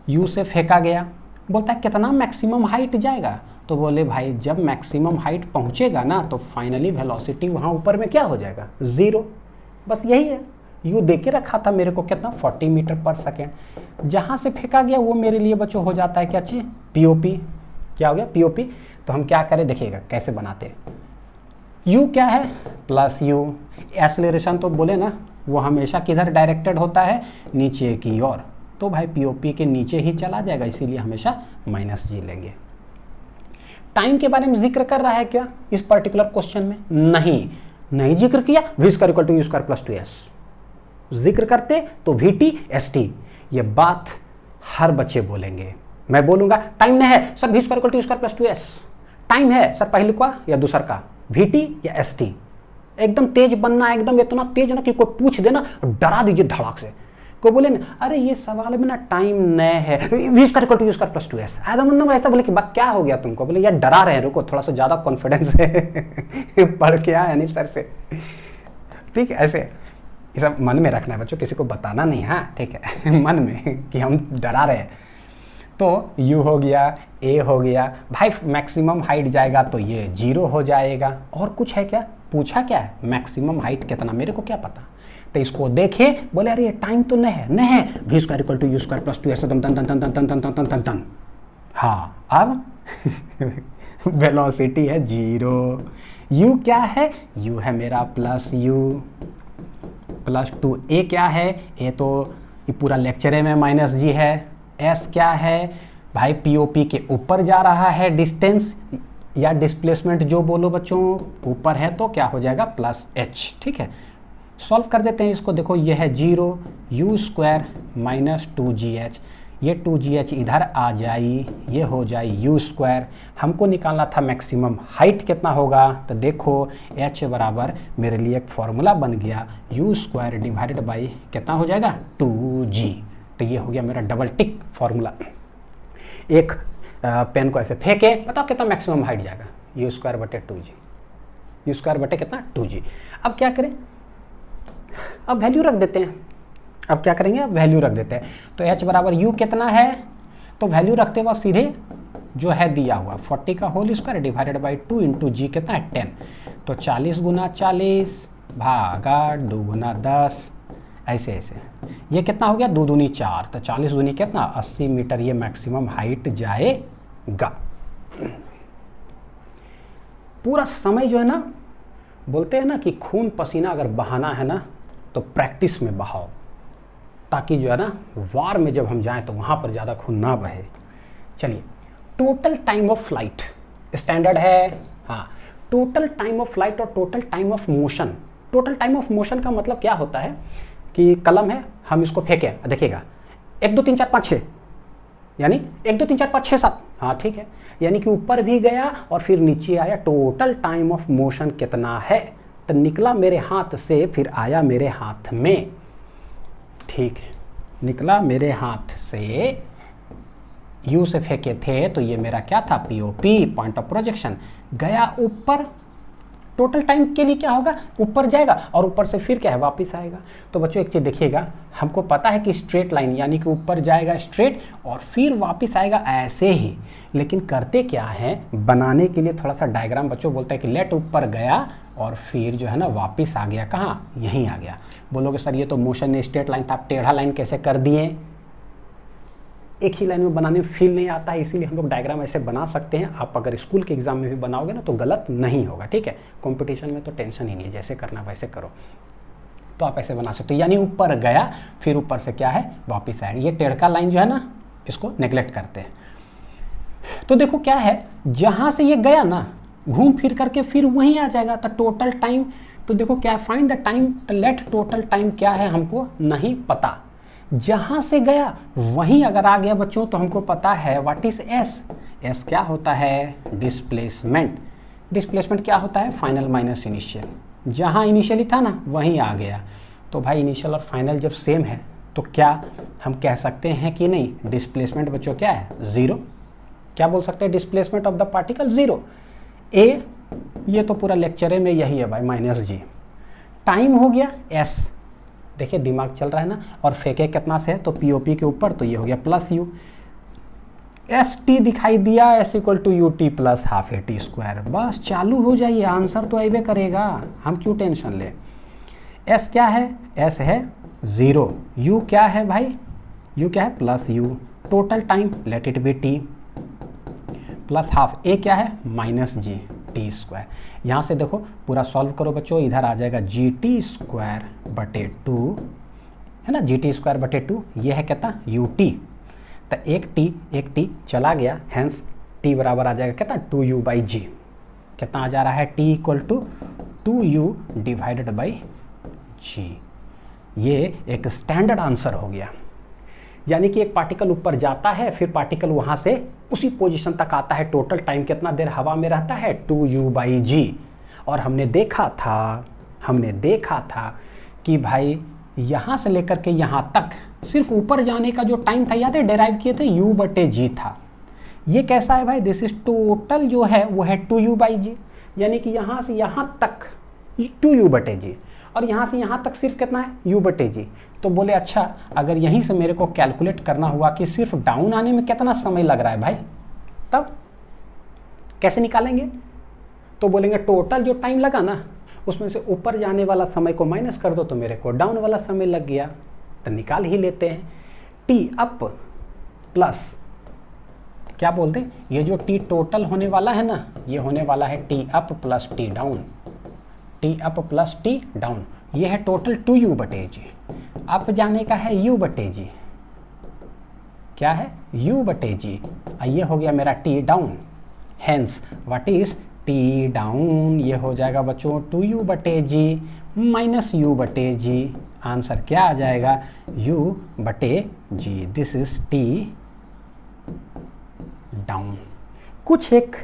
यू से फेंका गया, बोलता है कितना मैक्सिमम हाइट जाएगा, तो बोले भाई जब मैक्सिमम हाइट पहुंचेगा ना तो फाइनली वेलोसिटी वहाँ ऊपर में क्या हो जाएगा, 0। बस यही है, यू दे के रखा था मेरे को कितना, 40 मीटर पर सेकेंड। जहाँ से फेंका गया वो मेरे लिए बच्चों हो जाता है क्या चीज़, पीओपी। क्या हो गया, पीओपी। तो हम क्या करें, देखिएगा कैसे बनाते। यू क्या है, प्लस यू। एक्सेलरेशन तो बोले ना वो हमेशा किधर डायरेक्टेड होता है, नीचे की ओर, तो भाई पीओपी के नीचे ही चला जाएगा, इसीलिए हमेशा माइनस जी लेंगे। टाइम के बारे में जिक्र कर रहा है क्या इस पर्टिकुलर क्वेश्चन में, नहीं जिक्र किया। v square equal to u square plus 2s, जिक्र करते तो vt st। ये बात हर बच्चे बोलेंगे, मैं बोलूंगा टाइम नहीं है sir, v square equal to u square plus 2s। Time है सर पहले का या दूसर का, vt या st। एकदम तेज बनना, एकदम इतना तेज ना कि कोई पूछ देना डरा दीजिए धड़ाक से। को बोले ना अरे ये सवाल में ना टाइम न है, v square equal to u square plus 2s। मतलब ऐसा बोले कि बात क्या हो गया तुमको, बोले यार डरा रहे हैं, रुको थोड़ा सा ज़्यादा कॉन्फिडेंस है पढ़ के आया नहीं सर से, ठीक है। ऐसे ये सब मन में रखना है बच्चों, किसी को बताना नहीं, हाँ ठीक है मन में कि हम डरा रहे हैं। तो u हो गया, a हो गया, भाई मैक्सिमम हाइट जाएगा तो ये 0 हो जाएगा। और कुछ है क्या, पूछा क्या है, मैक्सिमम हाइट कितना, मेरे को क्या पता। तो इसको देखे, बोले अरे ये टाइम तो नहीं है, v square equal to u square plus 2s तन तन तन तन तन तन तन तन तन। हाँ अब वेलोसिटी है 0, u क्या है, u है मेरा प्लस u प्लस 2, a क्या है, a तो ये पूरा लेक्चर में माइनस g है, s क्या है भाई पीओपी के ऊपर जा रहा है डिस्टेंस, या डिस्प्लेसमेंट जो बोलो बच्चों, ऊपर है तो क्या हो जाएगा प्लस एच। ठीक है, सॉल्व कर देते हैं इसको। देखो ये है 0 u स्क्वायर माइनस 2gh, ये 2gh इधर आ जाए, ये हो जाए u स्क्वायर। हमको निकालना था मैक्सिमम हाइट कितना होगा, तो देखो h बराबर मेरे लिए एक फॉर्मूला बन गया u स्क्वायर डिवाइडेड बाई कितना हो जाएगा 2g। तो ये हो गया मेरा डबल टिक फॉर्मूला। एक पेन को ऐसे फेंके, बताओ कितना मैक्सिमम हाइट जाएगा, u स्क्वायर बटे 2g, u स्क्वायर बटे कितना 2g। अब क्या करें, अब वैल्यू रख देते हैं। अब क्या करेंगे, अब वैल्यू रख देते हैं। तो h बराबर u कितना है, तो वैल्यू रखते वक्त सीधे जो है दिया हुआ 40 का whole square divided by 2 into g कितना है 10। तो 40 गुना 40 भागा 2 गुना 10, ऐसे ऐसे ये कितना हो गया 2 दूनी 4, तो 40 दूनी कितना 80 मीटर ये मैक्सिमम हाइट जाएगा। पूरा समय जो है ना, बोलते हैं ना कि खून पसीना अगर बहाना है ना तो प्रैक्टिस में बहाओ, ताकि जो है ना वार में जब हम जाएं तो वहाँ पर ज़्यादा खून ना बहे। चलिए, total time of flight standard है, हाँ, टोटल टाइम ऑफ फ्लाइट और total time of motion. Total time of motion का मतलब क्या होता है कि कलम है, हम इसको फेंकें, देखिएगा 1 2 3 4 5 6, यानी 1 2 3 4 5 6 7, हाँ ठीक है, यानी कि ऊपर भी गया और फिर नीचे आया। टोटल टाइम ऑफ मोशन कितना है, तो निकला मेरे हाथ से फिर आया मेरे हाथ में। ठीक है, निकला मेरे हाथ से, यू से फेंके थे तो ये मेरा क्या था पीओपी, पॉइंट ऑफ प्रोजेक्शन, गया ऊपर। टोटल टाइम के लिए क्या होगा, ऊपर जाएगा और ऊपर से फिर क्या है वापस आएगा। तो बच्चों एक चीज़ देखिएगा, हमको पता है कि स्ट्रेट लाइन यानी कि ऊपर जाएगा स्ट्रेट और फिर वापस आएगा ऐसे ही, लेकिन करते क्या है, बनाने के लिए थोड़ा सा डायग्राम बच्चों बोलता है कि लेट ऊपर गया और फिर जो है ना वापस आ गया, कहाँ, यहीं आ गया। बोलोगे सर ये तो मोशन ने स्ट्रेट लाइन था, आप टेढ़ा लाइन कैसे कर दिए। एक ही लाइन में बनाने में फील नहीं आता है, इसीलिए हम लोग डायग्राम ऐसे बना सकते हैं। आप अगर स्कूल के एग्जाम में भी बनाओगे ना तो गलत नहीं होगा, ठीक है। कंपटीशन में तो टेंशन ही नहीं है, जैसे करना वैसे करो। तो आप ऐसे बना सकते हो, यानी ऊपर गया फिर ऊपर से क्या है वापस आया। ये टेढ़का लाइन जो है ना, इसको नेग्लेक्ट करते हैं। तो देखो क्या है, जहाँ से ये गया ना घूम फिर करके फिर वहीं आ जाएगा। तो टोटल टाइम, तो देखो क्या, फाइंड द टाइम, तो लेट टोटल टाइम क्या है हमको नहीं पता। जहाँ से गया वहीं अगर आ गया बच्चों तो हमको पता है व्हाट इज एस। एस क्या होता है, डिस्प्लेसमेंट। डिस्प्लेसमेंट क्या होता है, फाइनल माइनस इनिशियल। जहाँ इनिशियली था ना वहीं आ गया। तो भाई इनिशियल और फाइनल जब सेम है तो क्या हम कह सकते हैं कि नहीं, डिस्प्लेसमेंट बच्चों क्या है, ज़ीरो। क्या बोल सकते हैं, displacement of the particle zero. ए, ये तो पूरा लेक्चर में यही है भाई, माइनस जी। टाइम हो गया एस, देखिए दिमाग चल रहा है ना, और फेंके कितना से है तो पीओपी के ऊपर, तो ये हो गया प्लस यू। एस टी दिखाई दिया, s equal to u t plus half a t square. बस चालू हो जाइए, आंसर तो आइबे करेगा, हम क्यों टेंशन ले। एस क्या है, एस है ज़ीरो। यू क्या है भाई, यू क्या है plus u. Total time let it be t plus half. A क्या है माइनस जी टी स्क्वायर। यहाँ से देखो पूरा सॉल्व करो बच्चों, इधर आ जाएगा जी टी स्क्वायर बटे 2, है ना, जी टी स्क्वायर बटे 2। ये है कितना यू टी, तो एक टी चला गया, हैंस टी बराबर आ जाएगा कितना 2u बाई जी। कितना आ जा रहा है, t equal to 2u divided by g. ये एक स्टैंडर्ड आंसर हो गया। यानी कि एक पार्टिकल ऊपर जाता है फिर पार्टिकल वहाँ से उसी पोजीशन तक आता है। टोटल टाइम कितना देर हवा में रहता है 2u बाई जी। और हमने देखा था कि भाई यहाँ से लेकर के यहाँ तक सिर्फ ऊपर जाने का जो टाइम था, याद है डेराइव किए थे, u बटे जी था। ये कैसा है भाई, दिस इज टोटल जो है वो है 2u बाई जी, यानी कि यहाँ से यहाँ तक 2u बटे जी, और यहाँ से यहाँ तक सिर्फ कितना है u बटे जी। तो बोले अच्छा, अगर यहीं से मेरे को कैलकुलेट करना हुआ कि सिर्फ डाउन आने में कितना समय लग रहा है भाई, तब कैसे निकालेंगे। तो बोलेंगे टोटल जो टाइम लगा ना उसमें से ऊपर जाने वाला समय को माइनस कर दो तो मेरे को डाउन वाला समय लग गया, तो निकाल ही लेते हैं। टी अप प्लस क्या बोलते हैं, ये जो टी टोटल होने वाला है ना, ये होने वाला है T up plus T down. T up plus T down, ये है टोटल 2u बटे जी। अप जाने का है u बटे जी, क्या है u बटे जी। ये हो गया मेरा T down, hence what is t down, ये हो जाएगा बच्चों 2u बटे जी माइनस u बटे जी। आंसर क्या आ जाएगा, u बटे g. This is t down. कुछ एक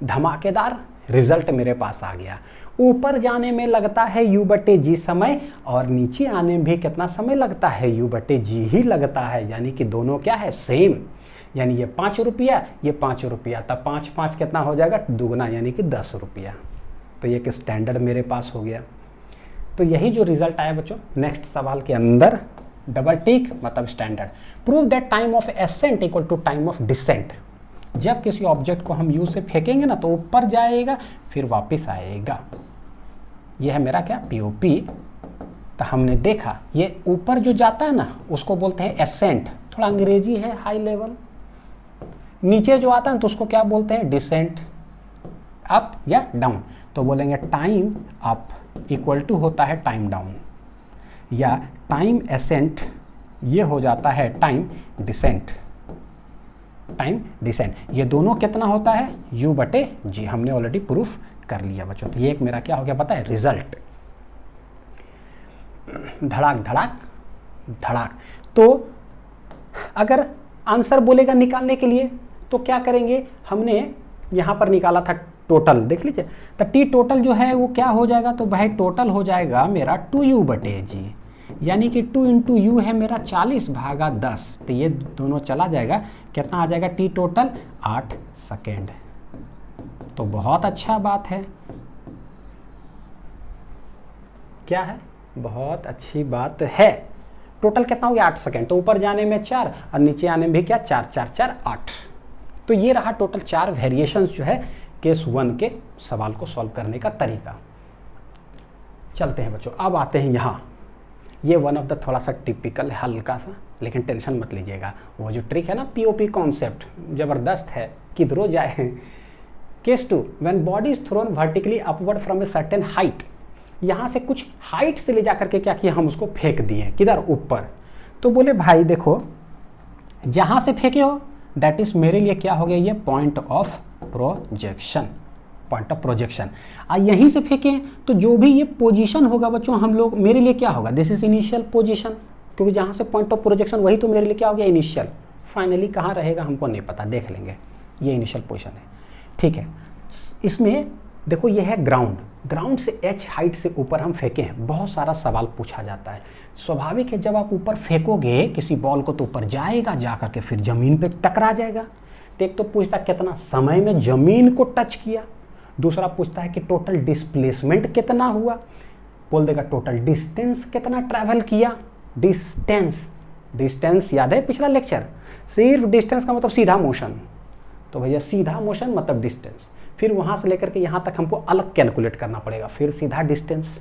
धमाकेदार रिजल्ट मेरे पास आ गया। ऊपर जाने में लगता है u बटे जी समय और नीचे आने में भी कितना समय लगता है, u बटे जी ही लगता है। यानी कि दोनों क्या है, सेम। यानी ये 5 रुपया, ये 5 रुपया, तब 5 5 कितना हो जाएगा, दुगना, यानी कि 10 रुपया। तो ये एक स्टैंडर्ड मेरे पास हो गया। तो यही जो रिजल्ट आया बच्चों, नेक्स्ट सवाल के अंदर डबल टिक मतलब standard. Prove that time of ascent equal to time of descent. जब किसी ऑब्जेक्ट को हम यू से फेंकेंगे ना तो ऊपर जाएगा फिर वापस आएगा। यह है मेरा क्या, पीओपी। तो हमने देखा ये ऊपर जो जाता है ना उसको बोलते हैं एसेंट, थोड़ा अंग्रेजी है, हाई लेवल। नीचे जो आता है तो उसको क्या बोलते हैं, डिसेंट, अप या डाउन। तो बोलेंगे टाइम अप इक्वल टू होता है टाइम डाउन, या टाइम एसेंट ये हो जाता है टाइम डिसेंट। टाइम डिसेंट ये दोनों कितना होता है, u बटे जी। हमने ऑलरेडी प्रूफ कर लिया बच्चों। तो ये एक मेरा क्या हो गया पता है, रिजल्ट। धड़ाक धड़ाक धड़ाक। तो अगर आंसर बोलेगा निकालने के लिए तो क्या करेंगे, हमने यहाँ पर निकाला था टोटल, देख लीजिए। तो टी टोटल जो है वो क्या हो जाएगा, तो भाई टोटल हो जाएगा मेरा 2u बटे जी, यानी कि 2 इंटू यू है मेरा 40 भागा 10। तो ये दोनों चला जाएगा, कितना आ जाएगा टी टोटल, 8 सेकेंड। तो बहुत अच्छा बात है, क्या है, बहुत अच्छी बात है। टोटल कितना हो गया, 8 सेकेंड। तो ऊपर जाने में 4 और नीचे आने में भी क्या, 4 4 4 8। तो ये रहा टोटल 4 वेरिएशंस जो है केस 1 के सवाल को सॉल्व करने का तरीका। चलते हैं बच्चों, अब आते हैं यहाँ। ये वन ऑफ द थोड़ा सा टिपिकल है, हल्का सा, लेकिन टेंशन मत लीजिएगा। वो जो ट्रिक है ना, पीओपी कॉन्सेप्ट ज़बरदस्त है, किधरों जाए। Case 2, when body is thrown vertically upward from a certain height. यहाँ से कुछ हाइट से ले जा करके क्या किया, हम उसको फेंक दिए, किधर, ऊपर। तो बोले भाई देखो, जहाँ से फेंके हो दैट इज मेरे लिए क्या हो गया, ये point of projection, point of projection. यहीं से फेंकें तो जो भी ये पोजीशन होगा बच्चों, हम लोग, मेरे लिए क्या होगा, दिस इज इनिशियल पोजीशन, क्योंकि जहाँ से पॉइंट ऑफ प्रोजेक्शन वही तो मेरे लिए क्या हो गया, इनिशियल। फाइनली कहाँ रहेगा हमको नहीं पता, देख लेंगे। ये इनिशियल पोजीशन है, ठीक है। इसमें देखो ये है ग्राउंड, ग्राउंड से h हाइट से ऊपर हम फेंके हैं। बहुत सारा सवाल पूछा जाता है, स्वाभाविक है जब आप ऊपर फेंकोगे किसी बॉल को तो ऊपर जाएगा, जा करके फिर जमीन पे टकरा जाएगा। तो एक तो पूछता है कितना समय में जमीन को टच किया, दूसरा पूछता है कि टोटल डिस्प्लेसमेंट कितना हुआ, बोल देगा टोटल डिस्टेंस कितना ट्रैवल किया। डिस्टेंस, डिस्टेंस याद है पिछला लेक्चर, सिर्फ डिस्टेंस का मतलब सीधा मोशन। तो भैया सीधा मोशन मतलब डिस्टेंस, फिर वहाँ से लेकर के यहाँ तक हमको अलग कैलकुलेट करना पड़ेगा, फिर सीधा डिस्टेंस।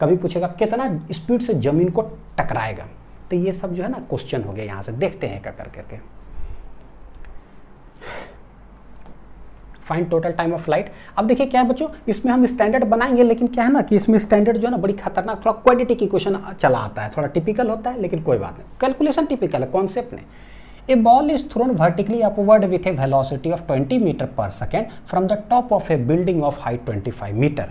कभी पूछेगा कितना स्पीड से जमीन को टकराएगा। तो ये सब जो है ना क्वेश्चन हो गया। यहाँ से देखते हैं क्या कर करके। Find total time of flight. अब देखिए क्या है बच्चों, इसमें हम स्टैंडर्ड बनाएंगे, लेकिन क्या है ना कि इसमें स्टैंडर्ड जो है ना बड़ी खतरनाक, थोड़ा क्वाड्रेटिक की क्वेश्चन चला आता है, थोड़ा टिपिकल होता है, लेकिन कोई बात नहीं, कैलकुलेशन टिपिकल है, कॉन्सेप्ट नहीं। A ball is thrown vertically upward with a velocity of 20 metre per second from the top of a building of height 25 metre.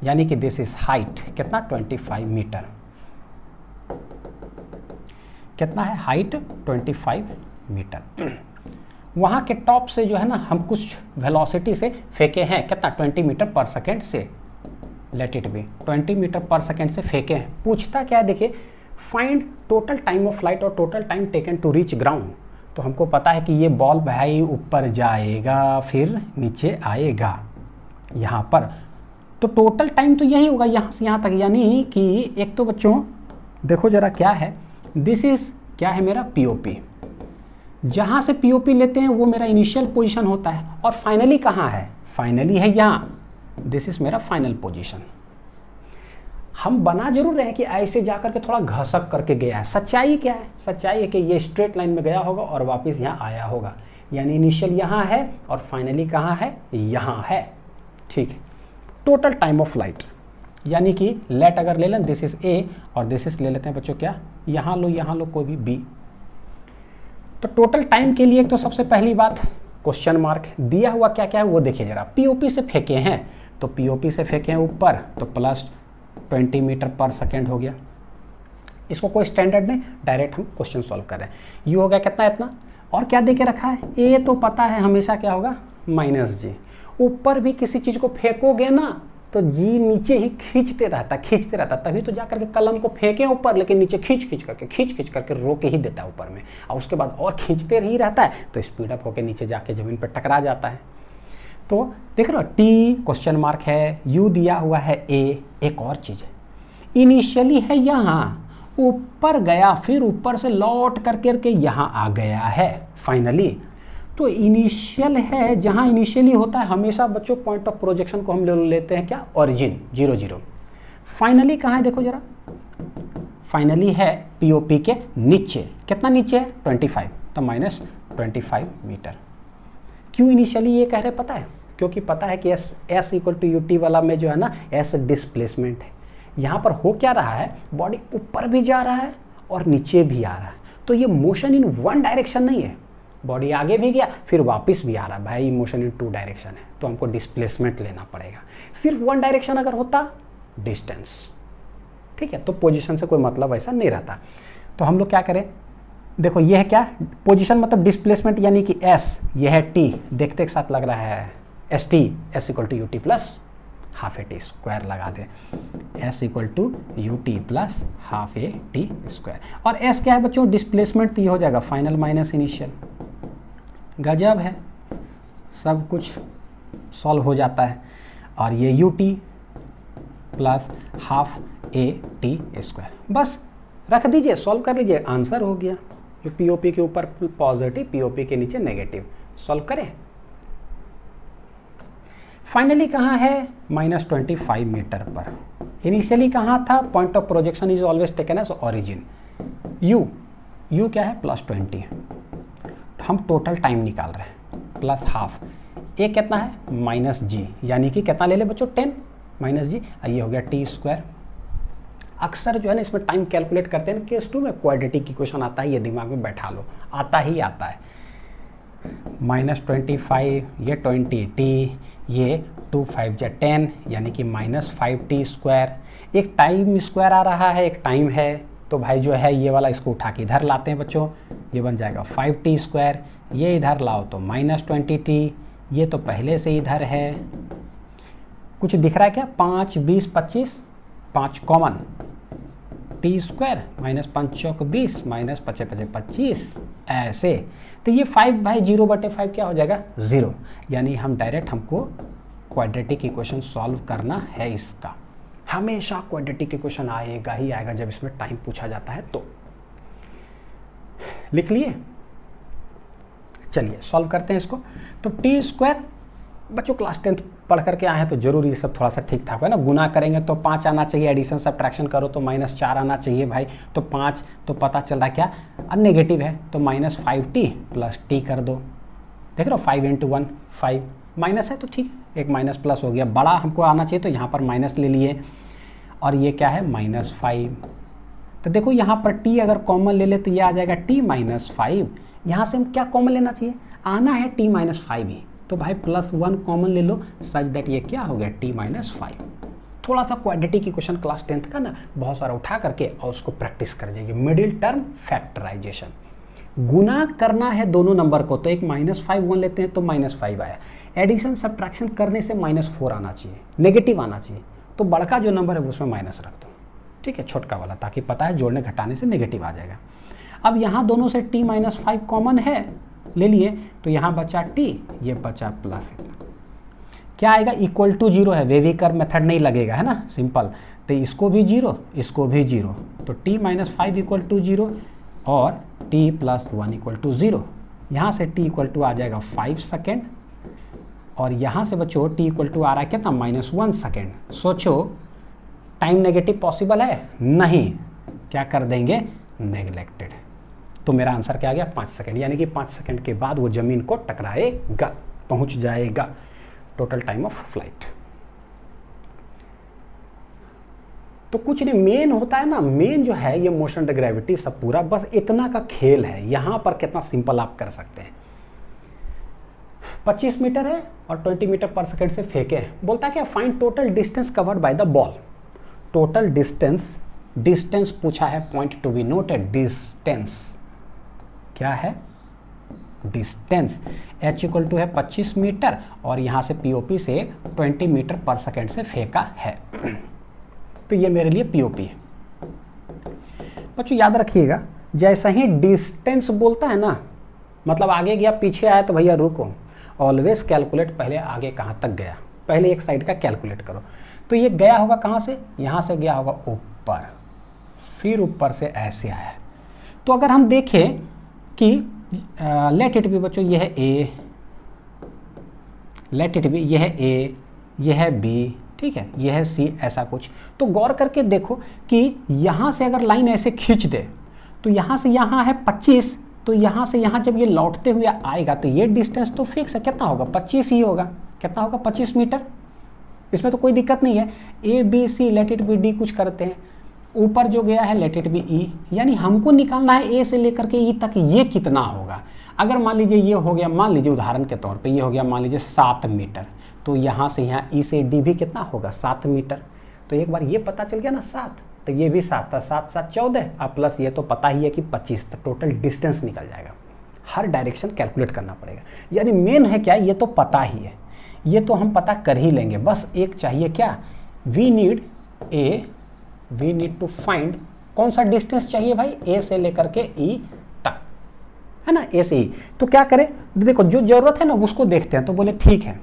यानी कि दिस इज हाइट कितना, 25 मीटर। कितना है हाइट, 25 मीटर। वहाँ के top से जो है ना हम कुछ वेलोसिटी से फेंके हैं, कितना, 20 मीटर पर सेकेंड से। Let it be 20 metre per second से फेंके हैं। पूछता क्या है, देखिए find total time of flight और total time taken to reach ground. तो हमको पता है कि ये बॉल भाई ऊपर जाएगा फिर नीचे आएगा यहाँ पर, तो टोटल टाइम तो यही होगा यहाँ से यहाँ तक। यानी कि एक तो बच्चों देखो जरा क्या है, दिस इज क्या है मेरा पीओपी। जहाँ से पीओपी लेते हैं वो मेरा इनिशियल पोजीशन होता है, और फाइनली कहाँ है, फाइनली है यहाँ, दिस इज मेरा फाइनल पोजीशन। हम बना जरूर रहे कि ऐसे जाकर के थोड़ा घसक करके गया है। सच्चाई क्या है, सच्चाई है कि ये स्ट्रेट लाइन में गया होगा और वापस यहाँ आया होगा। यानी इनिशियल यहाँ है और फाइनली कहाँ है, यहाँ है, ठीक है। टोटल टाइम ऑफ फ्लाइट, यानी कि लेट अगर ले लें, दिस इज ए और दिस इज ले लेते हैं बच्चों क्या, यहाँ लो कोई भी बी। तो टोटल टाइम के लिए तो सबसे पहली बात क्वेश्चन मार्क दिया हुआ क्या क्या है वो देखिए जरा। पीओपी से फेंके हैं तो पीओपी से फेंके हैं ऊपर तो प्लस 20 मीटर पर सेकेंड हो गया। इसको कोई स्टैंडर्ड नहीं, डायरेक्ट हम क्वेश्चन सॉल्व कर रहे हैं। यू हो गया कितना, इतना। और क्या दे के रखा है, ए तो पता है हमेशा क्या होगा माइनस जी। ऊपर भी किसी चीज़ को फेंकोगे ना तो जी नीचे ही खींचते रहता, तभी तो जाकर के कलम को फेंके ऊपर, लेकिन नीचे खींच करके रोक ही देता है ऊपर में, और उसके बाद और खींचते ही रहता है तो स्पीड अप होकर नीचे जाके ज़मीन पर टकरा जाता है। तो देख रहे हो टी क्वेश्चन मार्क है, यू दिया हुआ है ए। एक और चीज़ है, इनिशियली है यहाँ, ऊपर गया, फिर ऊपर से लौट करके यहाँ आ गया है फाइनली। तो इनिशियल है, जहाँ इनिशियली होता है हमेशा बच्चों पॉइंट ऑफ प्रोजेक्शन को हम ले लेते हैं क्या, ओरिजिन 0 0। फाइनली कहाँ है देखो जरा, फाइनली है पीओपी के नीचे। कितना नीचे है 25, तो माइनस 25 मीटर। क्यों इनिशियली ये कह रहे पता है, क्योंकि पता है कि एस इक्वल टू यूटी वाला में जो है ना एस डिस्प्लेसमेंट है। यहाँ पर हो क्या रहा है, बॉडी ऊपर भी जा रहा है और नीचे भी आ रहा है, तो ये मोशन इन वन डायरेक्शन नहीं है। बॉडी आगे भी गया फिर वापस भी आ रहा है, भाई मोशन इन टू डायरेक्शन है, तो हमको डिस्प्लेसमेंट लेना पड़ेगा। सिर्फ वन डायरेक्शन अगर होता डिस्टेंस, ठीक है, तो पोजीशन से कोई मतलब ऐसा नहीं रहता। तो हम लोग क्या करें, देखो ये है क्या पोजीशन, मतलब डिस्प्लेसमेंट यानी कि एस, ये है टी, देखते एक साथ लग रहा है s t, s equal to u t plus half a t square लगा दें, s equal to u t plus half a t square. और एस क्या है बच्चों, डिस्प्लेसमेंट, तो ये हो जाएगा फाइनल माइनस इनिशियल। गजब है, सब कुछ सॉल्व हो जाता है। और ये you t plus half a t square, बस रख दीजिए, सॉल्व कर लीजिए, आंसर हो गया। जो पीओपी के ऊपर पॉजिटिव, पीओपी के नीचे नेगेटिव, सॉल्व करें। फाइनली कहाँ है, माइनस 25 मीटर पर। इनिशियली कहाँ था, point of projection is always taken as origin. U क्या है प्लस 20, हम टोटल टाइम निकाल रहे हैं, प्लस हाफ। ए कितना है माइनस जी, यानी कि कितना ले ले बच्चों 10 माइनस जी, ये हो गया टी स्क्वायर। अक्सर जो है ना इसमें टाइम कैलकुलेट करते हैं, केस 2 में क्वाड्रेटिक इक्वेशन आता है, ये दिमाग में बैठा लो, आता ही आता है। माइनस 25, ये 20 टी, ये 2 5 जा 10, यानी कि माइनस 5 टी स्क्वायर। एक टाइम स्क्वायर आ रहा है, एक टाइम है, तो भाई जो है ये वाला इसको उठा के इधर लाते हैं बच्चों, ये बन जाएगा 5 टी स्क्वायर। ये इधर लाओ तो माइनस 20 टी, ये तो पहले से इधर है। कुछ दिख रहा है क्या, 5 20 25, 5 कॉमन, टी स्क्वायर माइनस 5 चौक 20 माइनस 5 5 25, ऐसे। तो ये 5 भाई 0/5 क्या हो जाएगा 0, यानी हम डायरेक्ट हमको क्वाड्रेटिक इक्वेशन सॉल्व करना है इसका। हमेशा क्वाड्रेटिक इक्वेशन आएगा ही आएगा जब इसमें टाइम पूछा जाता है। तो लिख लिए, चलिए सॉल्व करते हैं इसको। तो टी स्क्वायर बच्चों क्लास 10 पढ़ करके आए हैं तो जरूर ये सब थोड़ा सा ठीक ठाक है ना। गुना करेंगे तो 5 आना चाहिए, एडिशन सब्ट्रैक्शन करो तो माइनस 4 आना चाहिए भाई। तो 5 तो पता चल रहा है क्या, अब नेगेटिव है तो माइनस 5t प्लस टी कर दो। देख रहे हो 5 × 1 5, माइनस है तो ठीक है, एक माइनस प्लस हो गया, बड़ा हमको आना चाहिए तो यहाँ पर माइनस ले लिए। और ये क्या है -5। तो देखो यहाँ पर t अगर कॉमन ले ले तो ये आ जाएगा t - 5। यहाँ से हम क्या कॉमन लेना चाहिए, आना है t - 5 ही, तो भाई +1 कॉमन ले लो सच दैट ये क्या हो गया t - 5। थोड़ा सा क्वाड्रेटिक इक्वेशन क्लास 10th का ना बहुत सारा उठा करके और उसको प्रैक्टिस कर जाइए। मिडिल टर्म फैक्टराइजेशन, गुना करना है दोनों नंबर को, तो एक -5 1 लेते हैं तो -5 आया। एडिशन सब्ट्रैक्शन करने से -4 आना चाहिए, नेगेटिव आना चाहिए, तो बड़का जो नंबर है उसमें माइनस रख दो, ठीक है, छोटका वाला, ताकि पता है जोड़ने घटाने से नेगेटिव आ जाएगा। अब यहाँ दोनों से t - 5 कॉमन है, ले लिए, तो यहाँ बचा t, ये बचा प्लस, क्या आएगा इक्वल टू 0 है, वेवी कर्व मेथड नहीं लगेगा है ना, सिंपल। तो इसको भी 0, इसको भी 0, तो t - 5 = 0 और t + 1 = 0। यहाँ से t = आ जाएगा 5 सेकेंड, और यहाँ से बच्चों t = आ रहा है कितना -1 सेकेंड। सोचो टाइम नेगेटिव पॉसिबल है नहीं, क्या कर देंगे नेग्लेक्टेड। तो मेरा आंसर क्या आ गया 5 सेकेंड, यानी कि 5 सेकेंड के बाद वो ज़मीन को टकराएगा, पहुंच जाएगा। Total time of flight. तो कुछ नहीं, मेन होता है ना, मेन जो है ये मोशन द ग्रेविटी सब पूरा बस इतना का खेल है। यहाँ पर कितना सिंपल आप कर सकते हैं। 25 मीटर है और 20 मीटर पर सेकेंड से फेंके हैं। बोलता है क्या, find total distance covered by the ball. Total distance पूछा है, point to be noted, distance क्या है, डिस्टेंस। h इक्वल टू है 25 मीटर और यहाँ से पीओपी से 20 मीटर पर सेकेंड से फेंका है। तो ये मेरे लिए पीओपी है। बच्चों याद रखिएगा, जैसा ही डिस्टेंस बोलता है ना, मतलब आगे गया पीछे आया तो भैया रुको, ऑलवेज कैलकुलेट पहले आगे कहाँ तक गया, पहले एक साइड का कैलकुलेट करो। तो ये गया होगा कहाँ से, यहाँ से गया होगा ऊपर, फिर ऊपर से ऐसे आया। तो अगर हम देखें कि लेट इट बी बच्चों, ये है ए, लेट इट बी, ये है ए, ये है बी, ठीक है, ये है सी, ऐसा कुछ। तो गौर करके देखो कि यहाँ से अगर लाइन ऐसे खींच दे तो यहाँ से यहाँ है 25, तो यहाँ से यहाँ जब ये लौटते हुए आएगा तो ये डिस्टेंस तो फिक्स है, कितना होगा, 25 ही होगा। कितना होगा, 25 मीटर। इसमें तो कोई दिक्कत नहीं है। A b c, let it be d कुछ करते हैं, ऊपर जो गया है लेट इट बी ई, यानी हमको निकालना है ए से लेकर के ई तक ये कितना होगा। अगर मान लीजिए ये हो गया, मान लीजिए उदाहरण के तौर पे ये हो गया मान लीजिए 7 मीटर, तो यहाँ से यहाँ ई से डी भी कितना होगा, 7 मीटर। तो एक बार ये पता चल गया ना 7, तो ये भी 7 था, 7 7 14, अब प्लस ये तो पता ही है कि 25, तो टोटल डिस्टेंस निकल जाएगा। हर डायरेक्शन कैलकुलेट करना पड़ेगा, यानी मेन है क्या, ये तो पता ही है, ये तो हम पता कर ही लेंगे। बस एक चाहिए क्या, वी नीड टू फाइंड, कौन सा डिस्टेंस चाहिए भाई, ए से लेकर के ई तक, है ना, ए से ई। तो क्या करें, देखो जो जरूरत है ना उसको देखते हैं। तो बोले ठीक है,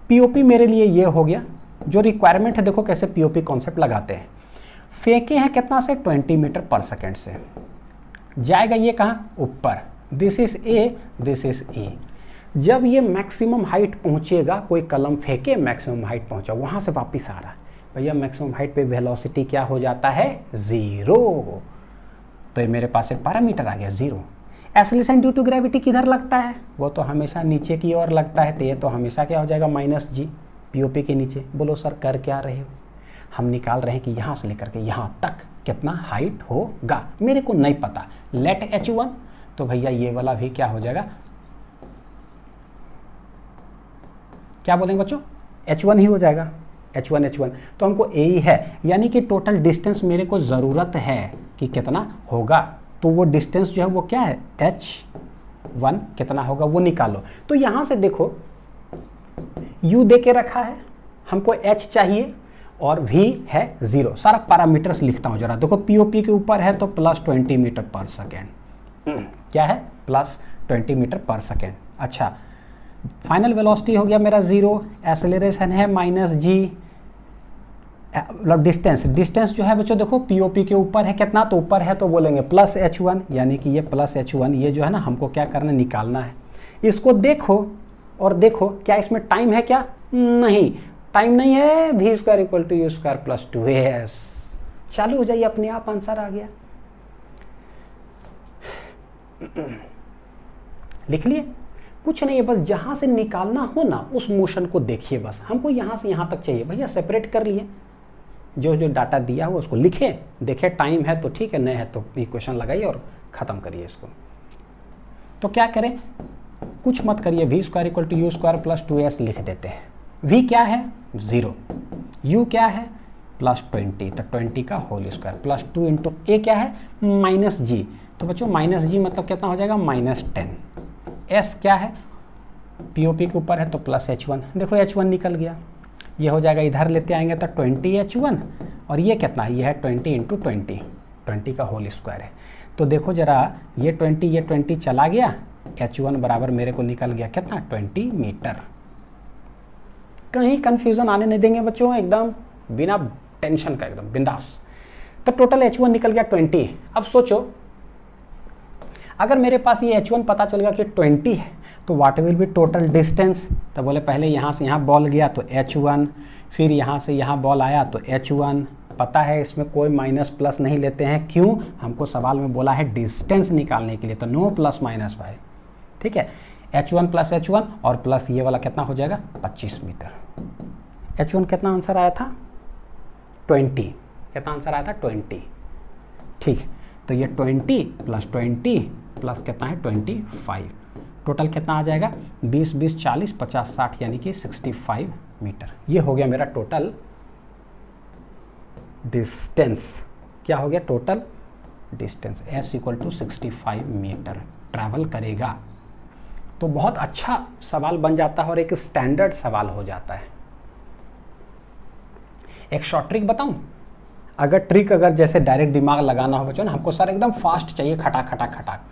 पीओपी मेरे लिए ये हो गया, जो रिक्वायरमेंट है देखो कैसे पीओपी कॉन्सेप्ट लगाते हैं। फेंके हैं कितना से, 20 मीटर पर सेकेंड से, जाएगा ये कहाँ, ऊपर, this is a, this is E. जब ये मैक्सिमम हाइट पहुंचेगा, कोई कलम फेंके मैक्सिमम हाइट पहुंचा, वहां से वापस आ रहा है भैया, मैक्सिमम हाइट पे वेलोसिटी क्या हो जाता है, 0। तो ये मेरे पास एक पैरामीटर आ गया 0। एक्सेलरेशन ड्यू टू ग्रेविटी किधर लगता है, वो तो हमेशा नीचे की ओर लगता है, तो ये तो हमेशा क्या हो जाएगा, -g पीओपी के नीचे। बोलो सर कर क्या रहे हो, हम निकाल रहे हैं कि यहाँ से लेकर के यहाँ तक कितना हाइट होगा, मेरे को नहीं पता, लेट h1, तो भैया ये वाला भी क्या हो जाएगा, क्या बोलेंगे बच्चों, h1 ही हो जाएगा, h1 तो हमको ए ही है, यानी कि टोटल डिस्टेंस मेरे को ज़रूरत है कि कितना होगा, तो वो डिस्टेंस जो है वो क्या है, h1 कितना होगा वो निकालो। तो यहाँ से देखो u दे के रखा है, हमको h चाहिए और v है 0। सारा पैरामीटर्स लिखता हूँ जरा, देखो पीओपी के ऊपर है तो +20 मीटर पर सेकेंड, क्या है, +20 मीटर पर सेकेंड। अच्छा, फाइनल वेलोसिटी हो गया मेरा 0, एक्सेलरेशन है -g, मतलब डिस्टेंस जो है बच्चों देखो पीओपी के ऊपर है कितना, तो ऊपर है तो बोलेंगे +h1, यानी कि ये +h1, ये जो है ना हमको क्या करना है, निकालना है। इसको देखो और देखो क्या इसमें टाइम है क्या, नहीं टाइम नहीं है, v² = u² + 2as, चालू हो जाइए, अपने आप आंसर आ गया। लिख लिए, कुछ नहीं है, बस जहां से निकालना हो ना उस मोशन को देखिए, बस हमको यहां से यहां तक चाहिए भैया, सेपरेट कर लिए, जो जो डाटा दिया हुआ उसको लिखे, देखे टाइम है तो ठीक है, नहीं है तो इक्वेशन लगाइए और ख़त्म करिए इसको। तो क्या करें, कुछ मत करिए, v² = u² + 2s लिख देते हैं। v क्या है, 0, u क्या है, +20, तो 20 का होल स्क्वायर, +2 × a क्या है, -g, तो बच्चों -g मतलब कितना हो जाएगा, -10। s क्या है, पीओपी के ऊपर है तो +h1, देखो h1 निकल गया, ये हो जाएगा, इधर लेते आएंगे तो 20h1, और ये कितना है, ये है 20 × 20, 20 का होल स्क्वायर है। तो देखो जरा, ये 20 चला गया, h1 बराबर मेरे को निकल गया कितना, 20 मीटर। कहीं कंफ्यूजन आने नहीं देंगे बच्चों, एकदम बिना टेंशन का, एकदम बिंदास। तो टोटल h1 निकल गया 20। अब सोचो अगर मेरे पास ये h1 पता चल गया कि 20 है, तो what will be total distance, तो बोले पहले यहाँ से यहाँ बॉल गया तो h1, फिर यहाँ से यहाँ बॉल आया तो h1, पता है इसमें कोई माइनस प्लस नहीं लेते हैं, क्यों, हमको सवाल में बोला है डिस्टेंस निकालने के लिए, तो नो प्लस माइनस भाई, ठीक है, h1 + h1 और प्लस ये वाला कितना हो जाएगा, 25 मीटर। h1 कितना आंसर आया था, 20, कितना आंसर आया था, 20, ठीक। तो ये 20 + 20 प्लस कितना है, 25, टोटल कितना आ जाएगा 20 20 40 50 60 यानी कि 65 मीटर। ये हो गया मेरा टोटल डिस्टेंस। क्या हो गया total distance, s equal to 65 metre travel करेगा। तो बहुत अच्छा सवाल बन जाता है और एक स्टैंडर्ड सवाल हो जाता है। एक शॉर्ट ट्रिक बताऊं, अगर जैसे डायरेक्ट दिमाग लगाना हो बच्चों ना, हमको सर एकदम फास्ट चाहिए खटाक खटाक खटाक,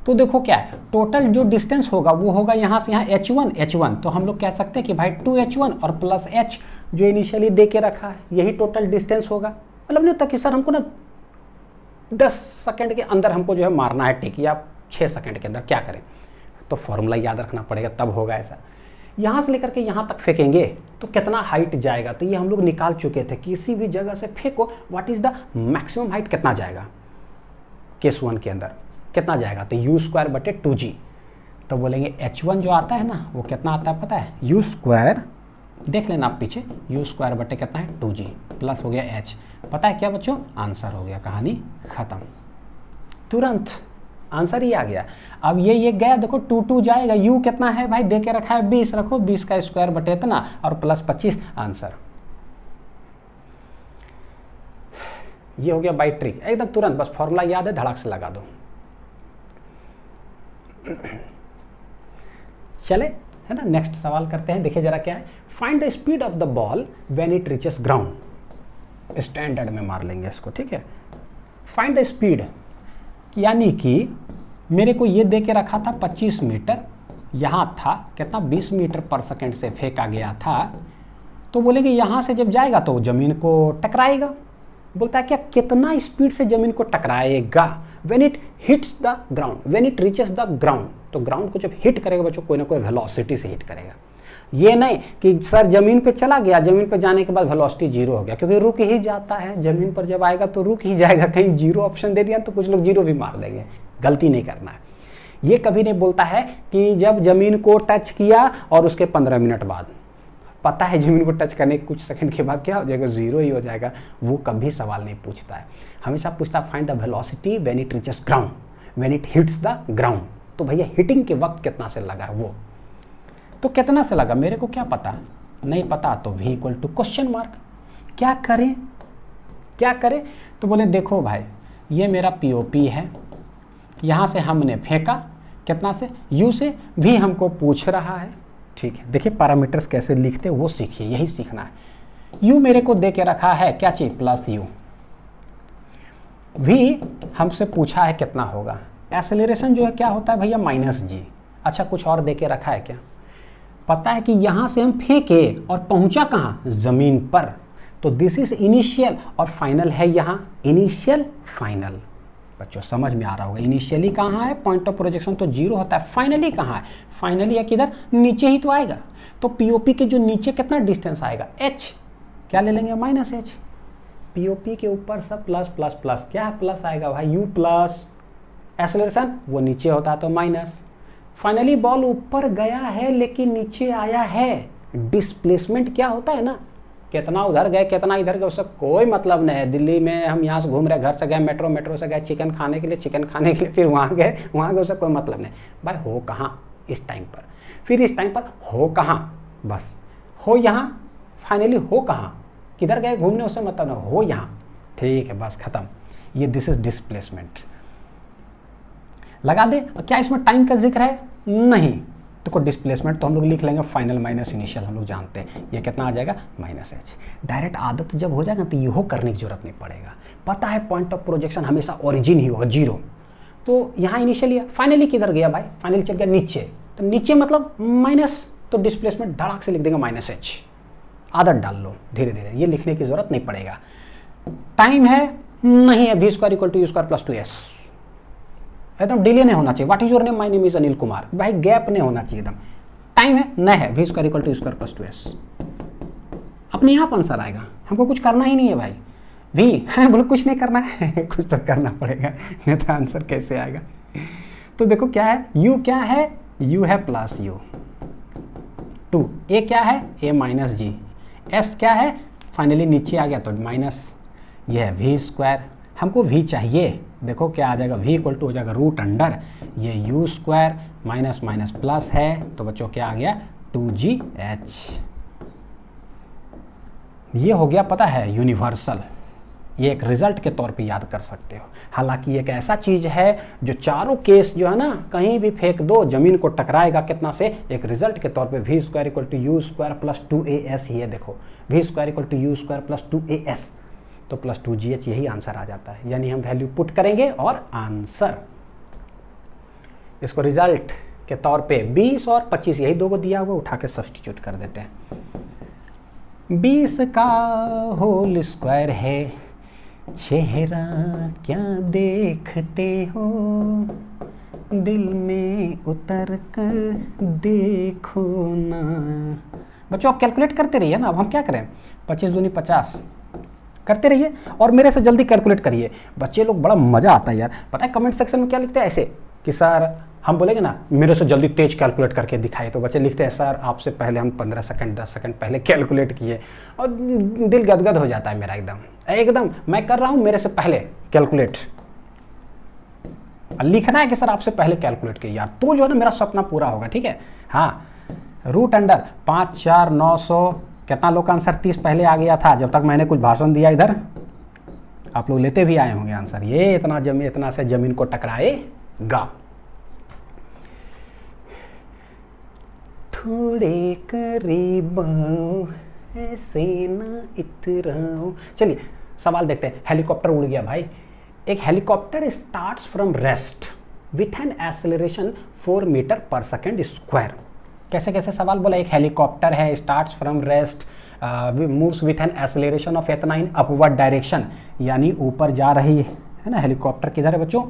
तो देखो क्या है टोटल जो डिस्टेंस होगा वो होगा यहाँ से यहाँ h1 तो हम लोग कह सकते हैं कि भाई 2h1 और प्लस h जो इनिशियली दे के रखा है यही टोटल डिस्टेंस होगा। मतलब नहीं होता कि सर हमको ना 10 सेकंड के अंदर हमको जो है मारना है टिक, या 6 सेकंड के अंदर, क्या करें, तो फॉर्मूला याद रखना पड़ेगा तब होगा ऐसा। यहाँ से लेकर के यहाँ तक फेंकेंगे तो कितना हाइट जाएगा, तो ये हम लोग निकाल चुके थे, किसी भी जगह से फेंको what is the maximum height कितना जाएगा, केस 1 के अंदर कितना जाएगा, तो u²/2g। तो बोलेंगे h1 जो आता है ना वो कितना आता है पता है, u², देख लेना आप पीछे, u² कितना है 2g प्लस हो गया h। पता है क्या बच्चों, आंसर हो गया, कहानी खत्म, तुरंत आंसर ही आ गया। अब ये गया देखो 2 जाएगा, u कितना है भाई दे के रखा है 20, रखो 20 का स्क्वायर बटे इतना और प्लस 25 आंसर। ये हो गया बाई ट्रिक, एकदम तुरंत, बस फॉर्मूला याद है धड़ाक से लगा दो। चले है ना, नेक्स्ट सवाल करते हैं, देखिए जरा क्या है। Find the speed of the ball when it reaches ground. Standard में मार लेंगे इसको, ठीक है। फाइंड द स्पीड, यानी कि मेरे को ये दे के रखा था 25 मीटर, यहाँ था कितना 20 मीटर पर सेकंड से फेंका गया था, तो बोलेंगे यहाँ से जब जाएगा तो जमीन को टकराएगा। बोलता है क्या कितना स्पीड से जमीन को टकराएगा, when it hits the ground, when it reaches the ground. तो ग्राउंड को जब हिट करेगा बच्चों कोई ना कोई वेलोसिटी से हिट करेगा। ये नहीं कि सर जमीन पे चला गया, जमीन पे जाने के बाद वेलोसिटी 0 हो गया, क्योंकि रुक ही जाता है, जमीन पर जब आएगा तो रुक ही जाएगा। कहीं 0 ऑप्शन दे दिया तो कुछ लोग 0 भी मार देंगे, गलती नहीं करना है। ये कभी नहीं बोलता है कि जब जमीन को टच किया और उसके 15 मिनट बाद, पता है जमीन को टच करने के कुछ सेकंड के बाद क्या हो जाएगा, 0 ही हो जाएगा। वो कभी सवाल नहीं पूछता है, हमेशा पूछता है find the velocity when it reaches ground, when it hits the ground. तो भैया हिटिंग के वक्त कितना से लगा वो, तो कितना से लगा मेरे को क्या पता, नहीं पता तो v equal to question mark. क्या करें क्या करें, तो बोले देखो भाई ये मेरा POP है, यहाँ से हमने फेंका कितना से, u से, v हमको पूछ रहा है, ठीक है। देखिए पैरामीटर्स कैसे लिखते वो सीखिए, यही सीखना है। u मेरे को दे के रखा है क्या चाहिए, प्लस u, v हमसे पूछा है कितना होगा, एक्सेलरेशन जो है क्या होता है भैया -g। अच्छा कुछ और दे के रखा है क्या, पता है कि यहाँ से हम फेंके और पहुँचा कहाँ, ज़मीन पर, तो दिस इज इनिशियल और फाइनल है यहाँ, इनिशियल फाइनल। बच्चों समझ में आ रहा होगा, इनिशियली कहाँ है, पॉइंट ऑफ प्रोजेक्शन तो 0 होता है, फाइनली कहाँ है, फाइनली है किधर, नीचे ही तो आएगा। तो POP के जो नीचे कितना डिस्टेंस आएगा, h, क्या ले लेंगे -h, POP के ऊपर सब प्लस प्लस प्लस, क्या प्लस आएगा भाई, u प्लस, एक्सेलरेशन वो नीचे होता है तो माइनस। फाइनली बॉल ऊपर गया है लेकिन नीचे आया है, डिस्प्लेसमेंट क्या होता है ना, कितना उधर गए कितना इधर गए उससे कोई मतलब नहीं है। दिल्ली में हम यहाँ से घूम रहे, घर से गए मेट्रो से गए चिकन खाने के लिए, फिर वहाँ गए उससे कोई मतलब नहीं भाई, हो कहाँ इस टाइम पर, फिर इस टाइम पर हो कहाँ, बस हो यहाँ, फाइनली हो कहाँ, किधर गए घूमने उससे मतलब नहीं, हो यहाँ, ठीक है बस खत्म। ये दिस इज डिस्प्लेसमेंट। लगा दे, क्या इसमें टाइम का जिक्र है, नहीं, तो डिस्प्लेसमेंट तो हम लोग लिख लेंगे फाइनल माइनस इनिशियल, हम लोग जानते हैं ये कितना आ जाएगा -h। डायरेक्ट आदत जब हो जाएगा तो ये करने की जरूरत नहीं पड़ेगा, पता है पॉइंट ऑफ प्रोजेक्शन हमेशा ओरिजिन ही होगा 0, तो यहाँ इनिशियली है, फाइनली किधर गया भाई, फाइनली चल गया नीचे, तो नीचे मतलब माइनस, तो डिस्प्लेसमेंट धड़ाक से लिख देंगे -h। आदत डाल लो धीरे धीरे, ये लिखने की जरूरत नहीं पड़ेगा। टाइम है नहीं है, v² = u² + 2s, एकदम डिले नहीं होना चाहिए। What is your name, my name is Anil Kumar, भाई गैप नहीं होना चाहिए एकदम। टाइम है नहीं है, v² = u² + 2s, अपने आप आंसर आएगा, हमको कुछ करना ही नहीं है भाई। v है बोलो कुछ नहीं करना है कुछ तो करना पड़ेगा, नहीं तो आंसर कैसे आएगा। तो देखो क्या है, u क्या है, u है प्लस u, 2, a क्या है, a -g, s क्या है, फाइनली नीचे आ गया तो माइनस, ये है v², हमको v चाहिए, देखो क्या आ जाएगा, v = हो जाएगा √ ये u² माइनस माइनस प्लस है, तो बच्चों क्या आ गया 2GH। ये हो गया पता है यूनिवर्सल, ये एक रिजल्ट के तौर पे याद कर सकते हो। हालांकि एक ऐसा चीज है जो चारों केस जो है ना कहीं भी फेंक दो जमीन को टकराएगा कितना से, एक रिजल्ट के तौर पे v square equal to u square plus 2as। ये देखो v square equal to u square plus 2as, तो प्लस 2GH यही आंसर आ जाता है। यानी हम वैल्यू पुट करेंगे और आंसर, इसको रिजल्ट के तौर पे 20 और 25 यही दो को दिया हुआ उठा के सब्स्टिट्यूट कर देते हैं। 20 का होल स्क्वायर है, चेहरा क्या देखते हो, दिल में उतर कर देखो ना। बच्चों आप कैलकुलेट करते रहिए ना, अब हम क्या करें 25 दूनी 50 करते रहिए और मेरे से जल्दी कैलकुलेट करिए। बच्चे लोग बड़ा मज़ा आता है यार, पता है कमेंट सेक्शन में क्या लिखते हैं ऐसे कि सर हम बोलेंगे ना मेरे से जल्दी तेज कैलकुलेट करके दिखाइए, तो बच्चे लिखते हैं सर आपसे पहले हम 15 सेकंड 10 सेकंड पहले कैलकुलेट किए, और दिल गदगद हो जाता है मेरा एकदम मैं कर रहा हूँ मेरे से पहले कैलकुलेट। लिखना है कि सर आपसे पहले कैलकुलेट किया यार, तो जो है ना मेरा सपना पूरा होगा। ठीक है हाँ, रूट अंडर 5 4 900 कितना लोग का आंसर 30 पहले आ गया था जब तक मैंने कुछ भाषण दिया इधर, आप लोग लेते भी आए होंगे आंसर। ये इतना से जमीन को टकराएगा। थोड़े करीब ऐसे ना इतराओ। चलिए सवाल देखते हैं। हेलीकॉप्टर उड़ गया भाई। एक helicopter starts from rest with an acceleration 4 metre per second square. कैसे कैसे सवाल बोला, एक हेलीकॉप्टर है starts from rest moves with an acceleration of इतना इन अपवर्ड डायरेक्शन, यानी ऊपर जा रही है ना हेलीकॉप्टर, किधर है बच्चों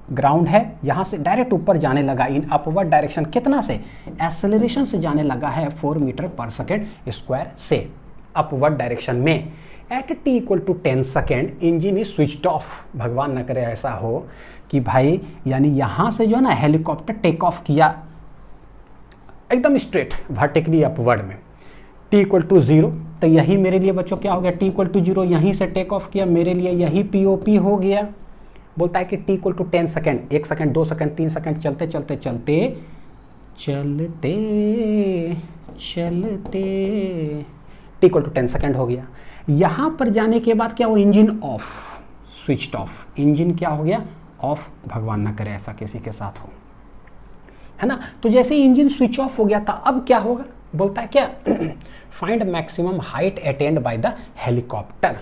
ग्राउंड है, यहाँ से डायरेक्ट ऊपर जाने लगा इन अपवर्ड डायरेक्शन, कितना से एक्सेलरेशन से जाने लगा है 4 मीटर पर सेकेंड स्क्वायर से अपवर्ड डायरेक्शन में। At t equal to 10 second engine is switched off. भगवान न करे ऐसा हो कि भाई यानी यहाँ से जो है ना हेलीकॉप्टर टेक ऑफ किया एकदम स्ट्रेट वर्टिकली अपवर्ड में, t इक्वल टू 0, तो यही मेरे लिए बच्चों क्या हो गया t इक्वल टू 0, यहीं से टेक ऑफ किया, मेरे लिए यही POP हो गया। बोलता है कि t equal to 10 second, 1 second 2 second 3 second चलते चलते चलते चलते चलते t इक्वल टू 10 सेकेंड हो गया। यहाँ पर जाने के बाद क्या वो engine of, switched off, engine क्या हो गया ऑफ। भगवान ना करे ऐसा किसी के साथ हो, है ना। तो जैसे इंजन स्विच ऑफ हो गया था अब क्या होगा, बोलता है क्या find maximum height attend by the helicopter.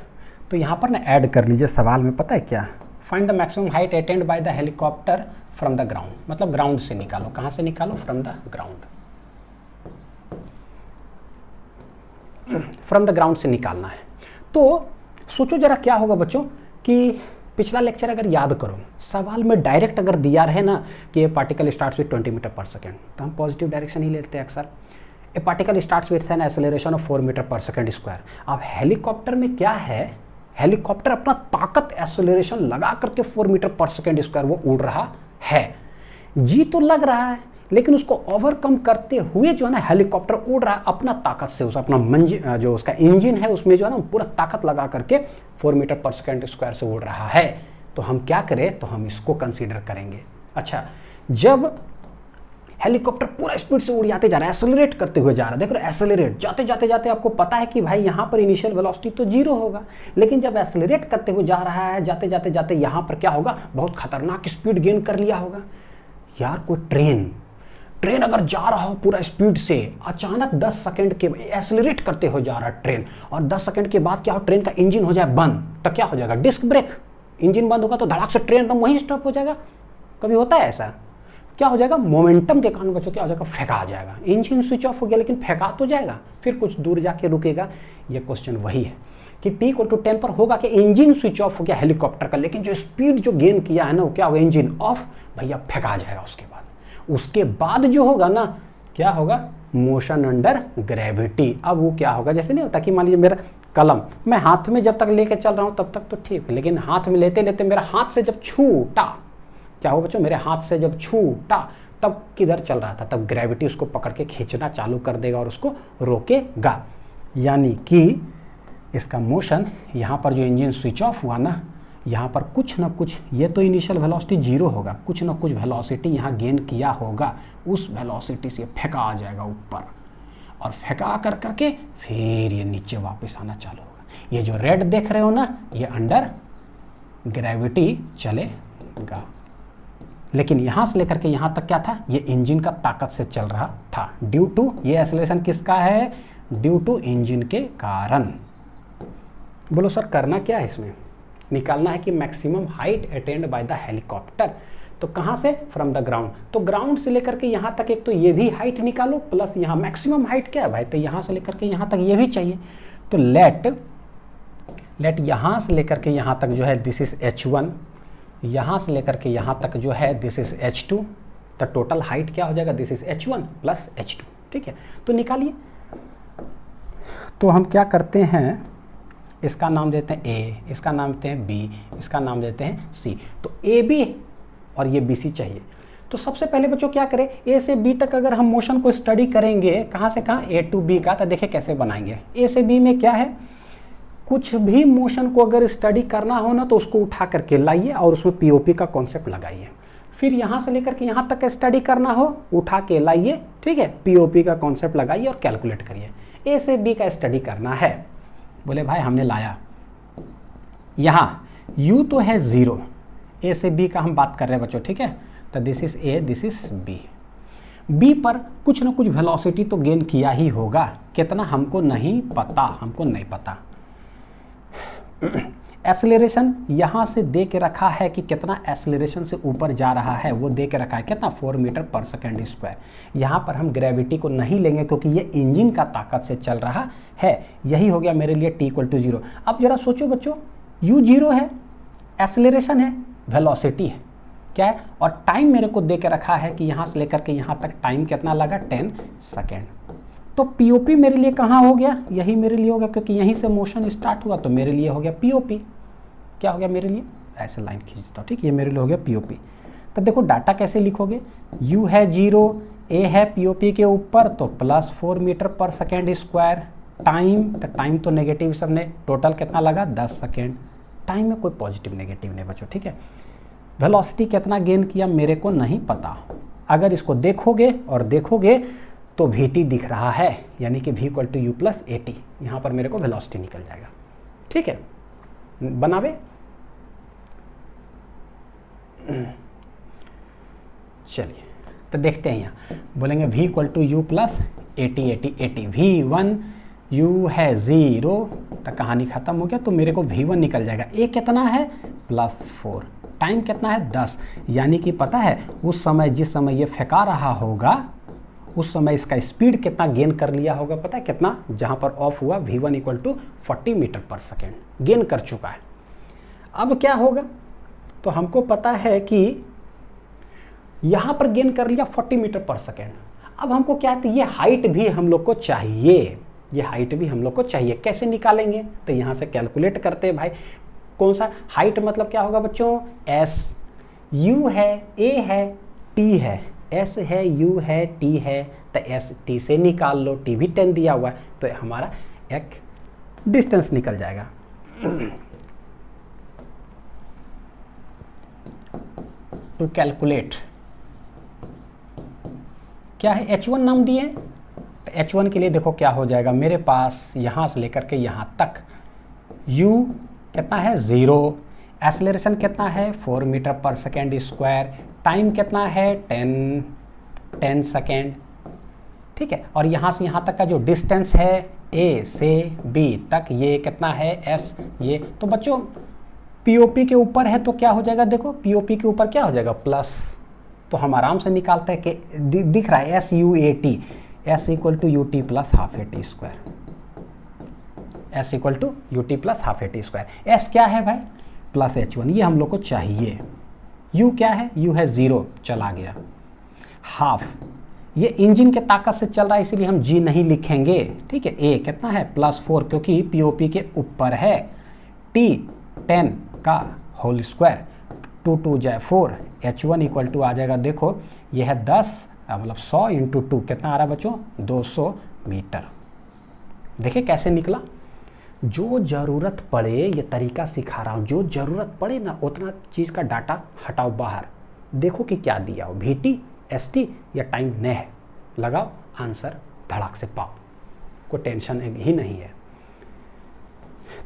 तो यहाँ पर ना ऐड कर लीजिए सवाल में, पता है क्या, find the maximum height attend by the helicopter from the ground, मतलब ग्राउंड से निकालो। कहाँ से निकालो, from the ground, from the ground से निकालना है। तो सोचो जरा क्या होगा बच्चों कि पिछला लेक्चर अगर याद करो, सवाल में डायरेक्ट अगर दिया रहे ना कि ये particle starts with 20 metre per second, तो हम पॉजिटिव डायरेक्शन ही लेते हैं अक्सर। A particle starts with an acceleration of 4 metre per second square. अब हेलीकॉप्टर में क्या है, हेलीकॉप्टर अपना ताकत एक्सेलरेशन लगा करके 4 मीटर पर सेकेंड स्क्वायर वो उड़ रहा है। जी तो लग रहा है लेकिन उसको ओवरकम करते हुए जो है ना हेलीकॉप्टर उड़ रहा है अपना ताकत से, उस अपना जो उसका इंजन है उसमें जो है ना पूरा ताकत लगा करके 4 मीटर पर सेकेंड स्क्वायर से उड़ रहा है। तो हम क्या करें, तो हम इसको कंसीडर करेंगे। अच्छा, जब हेलीकॉप्टर पूरा स्पीड से उड़ जाते जा रहा है, एक्सेलरेट करते हुए जा रहा है, देख रहे हो एक्सेलरेट जाते जाते जाते आपको पता है कि भाई यहाँ पर इनिशियल वेलोसिटी तो 0 होगा, लेकिन जब एक्सेलरेट करते हुए जा रहा है जाते जाते जाते यहाँ पर क्या होगा, बहुत खतरनाक स्पीड गेन कर लिया होगा। यार कोई ट्रेन अगर जा रहा हो पूरा स्पीड से, अचानक 10 सेकंड के एक्सेलरेट करते हुए जा रहा है ट्रेन, और 10 सेकंड के बाद क्या हो, ट्रेन का इंजन हो जाए बंद, तो क्या हो जाएगा, डिस्क ब्रेक। इंजन बंद होगा तो धड़ाक से ट्रेन एकदम वहीं स्टॉप हो जाएगा। कभी होता है ऐसा, क्या हो जाएगा, मोमेंटम के कारण बच्चों क्या हो जाएगा, फेंका आ जाएगा। इंजन स्विच ऑफ हो गया लेकिन फेंका तो जाएगा, फिर कुछ दूर जाके रुकेगा। ये क्वेश्चन वही है कि t इक्वल टू 10 पर होगा कि इंजन स्विच ऑफ हो गया हेलीकॉप्टर का, लेकिन जो स्पीड जो गेन किया है ना वो क्या होगा, इंजन ऑफ, भैया फेंका आ जाएगा। उसके बाद जो होगा ना क्या होगा, मोशन अंडर ग्रेविटी। अब वो क्या होगा, जैसे नहीं होता कि मान लीजिए मेरा कलम मैं हाथ में जब तक लेके चल रहा हूँ तब तक तो ठीक, लेकिन हाथ में लेते लेते मेरा हाथ से जब छूटा, क्या हो बच्चों, मेरे हाथ से जब छूटा तब किधर चल रहा था, तब ग्रेविटी उसको पकड़ के खींचना चालू कर देगा और उसको रोकेगा। यानी कि इसका मोशन यहाँ पर जो इंजन स्विच ऑफ हुआ ना, यहाँ पर कुछ ना कुछ, ये तो इनिशियल वेलोसिटी 0 होगा, कुछ ना कुछ वेलोसिटी यहाँ गेन किया होगा, उस वेलोसिटी से फेंका आ जाएगा ऊपर, और फेंका कर करके फिर ये नीचे वापस आना चालू होगा। ये जो रेड देख रहे हो ना, ये अंडर ग्रेविटी चलेगा। लेकिन यहाँ से लेकर के यहाँ तक क्या था, ये इंजन का ताकत से चल रहा था। ड्यू टू, ये एक्सेलरेशन किसका है, ड्यू टू इंजन के कारण। बोलो सर करना क्या है इसमें, निकालना है कि maximum height attend by the helicopter. तो कहाँ से, फ्रॉम द ग्राउंड। तो ग्राउंड से लेकर के यहाँ तक एक तो ये भी हाइट निकालो, प्लस यहाँ मैक्सिमम हाइट क्या है भाई, तो यहाँ से लेकर के यहाँ तक ये भी चाहिए। तो लेट यहाँ से लेकर के यहाँ तक जो है दिस इज h1, यहाँ से लेकर के यहाँ तक जो है दिस इज h2, तो टोटल हाइट क्या हो जाएगा, this is h1 plus h2। ठीक है, तो निकालिए। तो हम क्या करते हैं, इसका नाम देते हैं A, इसका नाम देते हैं B, इसका नाम देते हैं C। तो AB और ये BC चाहिए। तो सबसे पहले बच्चों क्या करें, A से B तक अगर हम मोशन को स्टडी करेंगे, कहाँ से कहाँ, A to B का, तो देखिए कैसे बनाएंगे। A से B में क्या है, कुछ भी मोशन को अगर स्टडी करना हो ना तो उसको उठा करके लाइए और उसमें POP का कॉन्सेप्ट लगाइए। फिर यहाँ से लेकर के यहाँ तक स्टडी करना हो, उठा के लाइए, ठीक है, POP का कॉन्सेप्ट लगाइए और कैलकुलेट करिए। A से B का स्टडी करना है, बोले भाई हमने लाया, यहाँ U तो है 0, A से B का हम बात कर रहे हैं बच्चों, ठीक है। तो this is A, this is B। B पर कुछ ना कुछ वेलोसिटी तो गेन किया ही होगा, कितना हमको नहीं पता। एक्सेलरेशन यहाँ से दे के रखा है कि कितना एक्सेलरेशन से ऊपर जा रहा है, वो दे के रखा है कितना, 4 मीटर पर सेकेंड स्क्वायर। यहाँ पर हम ग्रेविटी को नहीं लेंगे क्योंकि ये इंजन का ताकत से चल रहा है। यही हो गया मेरे लिए T = 0। अब जरा सोचो बच्चों, U 0 है, एक्सेलरेशन है, वेलोसिटी है, क्या है, और टाइम मेरे को दे के रखा है कि यहाँ से लेकर के यहाँ तक टाइम कितना लगा, 10 सेकेंड। तो POP मेरे लिए कहाँ हो गया, यही मेरे लिए हो गया, क्योंकि यहीं से मोशन स्टार्ट हुआ, तो मेरे लिए हो गया POP। क्या हो गया मेरे लिए, ऐसे लाइन खींच देता हूँ, ठीक, ये मेरे लिए हो गया POP। तो देखो डाटा कैसे लिखोगे, U है 0, A है POP के ऊपर, तो plus 4 metre per second square. Time, तो टाइम तो नेगेटिव सबने, टोटल कितना लगा, 10 सेकेंड। टाइम में कोई पॉजिटिव नेगेटिव नहीं बच्चों, ठीक है। वेलोसिटी कितना गेन किया मेरे को नहीं पता, अगर इसको देखोगे तो VT दिख रहा है, यानी कि V = U + AT। यहाँ पर मेरे को वेलोसिटी निकल जाएगा, ठीक है, बनावे। चलिए तो देखते हैं, यहाँ बोलेंगे V = U + AT। V1 U है 0, तो कहानी खत्म हो गया, तो मेरे को V1 निकल जाएगा। A कितना है, +4, टाइम कितना है, 10, यानी कि पता है उस समय, जिस समय ये फेंका रहा होगा, उस समय इसका स्पीड कितना गेन कर लिया होगा, पता है कितना, जहाँ पर ऑफ हुआ V1 = 40 metre per second gain कर चुका है। अब क्या होगा, तो हमको पता है कि यहाँ पर गेन कर लिया 40 मीटर पर सेकेंड। अब हमको क्या है, ये हाइट भी हम लोग को चाहिए, कैसे निकालेंगे, तो यहाँ से कैलकुलेट करते हैं भाई। कौन सा हाइट, मतलब क्या होगा बच्चों, S, U है, A है, T है, S है, U है, T है, तो S T से निकाल लो, T भी 10 दिया हुआ है, तो हमारा एक डिस्टेंस निकल जाएगा। टू कैलकुलेट क्या है, H1 नाम दिए, तो H1 के लिए देखो क्या हो जाएगा मेरे पास, यहाँ से लेकर के यहाँ तक U कितना है, 0, एक्सेलरेशन कितना है, 4 metre per second square, time कितना है, 10 सेकेंड, ठीक है। और यहाँ से यहाँ तक का जो डिस्टेंस है A से B तक, ये कितना है, S, ये तो बच्चों POP के ऊपर है, तो क्या हो जाएगा, देखो POP के ऊपर क्या हो जाएगा, प्लस, तो हम आराम से निकालते हैं कि दिख रहा है SUAT, S = UT + ½ AT², S = UT + ½ AT²। S क्या है भाई, +H1, ये हम लोग को चाहिए। U क्या है, U है 0, चला गया, हाफ, ये इंजन के ताकत से चल रहा है इसलिए हम G नहीं लिखेंगे, ठीक है। A कितना है, +4, क्योंकि POP के ऊपर है। T 10 का होल स्क्वायर, 2 2 × 4, H1 = आ जाएगा, देखो ये है 10, मतलब 100 × 2 कितना आ रहा है बच्चों, 200 मीटर। देखिए कैसे निकला, जो ज़रूरत पड़े, ये तरीका सिखा रहा हूँ, जो ज़रूरत पड़े ना उतना चीज़ का डाटा हटाओ बाहर, देखो कि क्या दिया हो, VT, ST या टाइम न है, लगाओ आंसर धड़ाक से पाओ, कोई टेंशन ही नहीं है।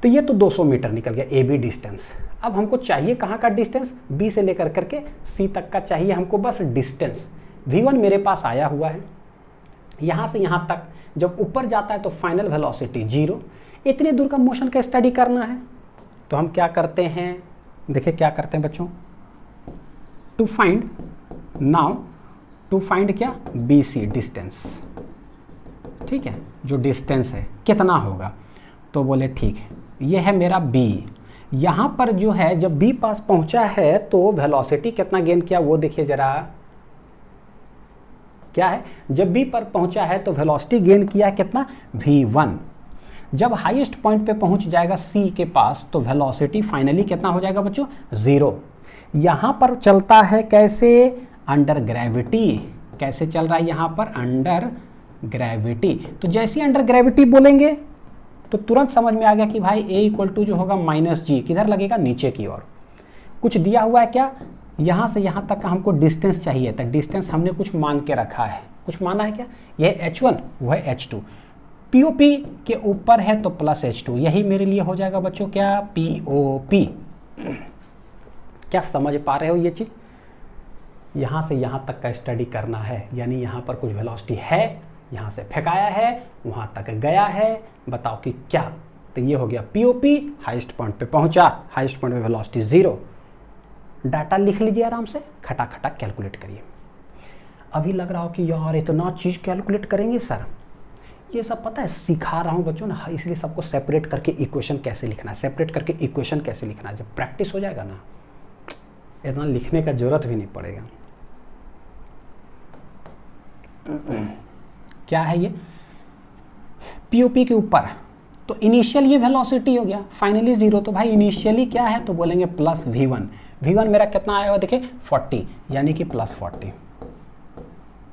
तो ये तो 200 मीटर निकल गया AB डिस्टेंस। अब हमको चाहिए कहाँ का डिस्टेंस, B से लेकर करके C तक का चाहिए हमको बस डिस्टेंस। V1 मेरे पास आया हुआ है, यहाँ से यहाँ तक जब ऊपर जाता है तो फाइनल वेलोसिटी 0। इतने दूर का मोशन का स्टडी करना है तो हम क्या करते हैं, देखिए क्या करते हैं बच्चों, टू फाइंड क्या, BC डिस्टेंस, ठीक है, जो डिस्टेंस है कितना होगा, तो बोले ठीक है ये है मेरा B। यहाँ पर जो है जब B पास पहुँचा है तो वेलोसिटी कितना गेन किया वो देखिए जरा, क्या है, जब B पर पहुँचा है तो वेलोसिटी गेन किया है कितना, V1। जब हाईएस्ट पॉइंट पे पहुँच जाएगा C के पास तो वेलोसिटी फाइनली कितना हो जाएगा बच्चों, 0। यहाँ पर चलता है कैसे, अंडर ग्रेविटी। कैसे चल रहा है यहाँ पर, अंडर ग्रेविटी। तो जैसे अंडर ग्रेविटी बोलेंगे तो तुरंत समझ में आ गया कि भाई A इक्वल टू जो होगा -G, किधर लगेगा, नीचे की ओर। कुछ दिया हुआ है क्या, यहाँ से यहाँ तक का हमको डिस्टेंस चाहिए था, डिस्टेंस हमने कुछ मान के रखा है, कुछ माना है क्या, यह H1 वह है H2, POP के ऊपर है तो प्लस H2, यही मेरे लिए हो जाएगा बच्चों क्या, POP। क्या समझ पा रहे हो ये चीज़, यहाँ से यहाँ तक का स्टडी करना है, यानी यहाँ पर कुछ वेलोसिटी है, यहाँ से फेंकाया है, वहाँ तक गया है, बताओ कि क्या, तो ये हो गया POP, हाईएस्ट पॉइंट पे पहुँचा, हाईएस्ट पॉइंट पे वेलोसिटी 0। डाटा लिख लीजिए आराम से, खटा कैलकुलेट करिए। अभी लग रहा हो कि यार इतना चीज़ कैलकुलेट करेंगे सर, ये सब पता है सिखा रहा हूँ बच्चों ना, इसलिए सबको सेपरेट करके इक्वेशन कैसे लिखना है, सेपरेट करके इक्वेशन कैसे लिखना है, जब प्रैक्टिस हो जाएगा ना इतना लिखने का जरूरत भी नहीं पड़ेगा। क्या है ये, POP के ऊपर, तो इनिशियल ये वेलोसिटी हो गया, फाइनली 0, तो भाई इनिशियली क्या है, तो बोलेंगे प्लस V1। V1 मेरा कितना आया हुआ देखिए 40, यानी कि plus 40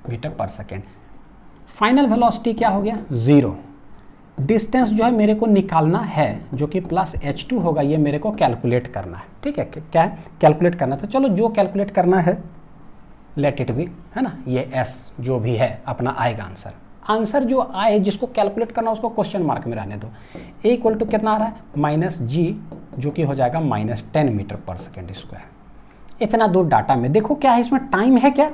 metre per second. Final velocity क्या हो गया, 0। डिस्टेंस जो है मेरे को निकालना है जो कि प्लस H2 होगा, ये मेरे को कैलकुलेट करना है, ठीक है, क्या है कैलकुलेट करना। तो चलो जो कैलकुलेट करना है लेट इट बी, है ना, ये S जो भी है अपना आएगा आंसर। आंसर जो आए जिसको कैलकुलेट करना उसको क्वेश्चन मार्क में रहने दो। A इक्वल टू कितना आ रहा है, -G, जो कि हो जाएगा -10 मीटर पर सेकेंड स्क्वायर। इतना दूर डाटा में देखो क्या है, इसमें टाइम है क्या,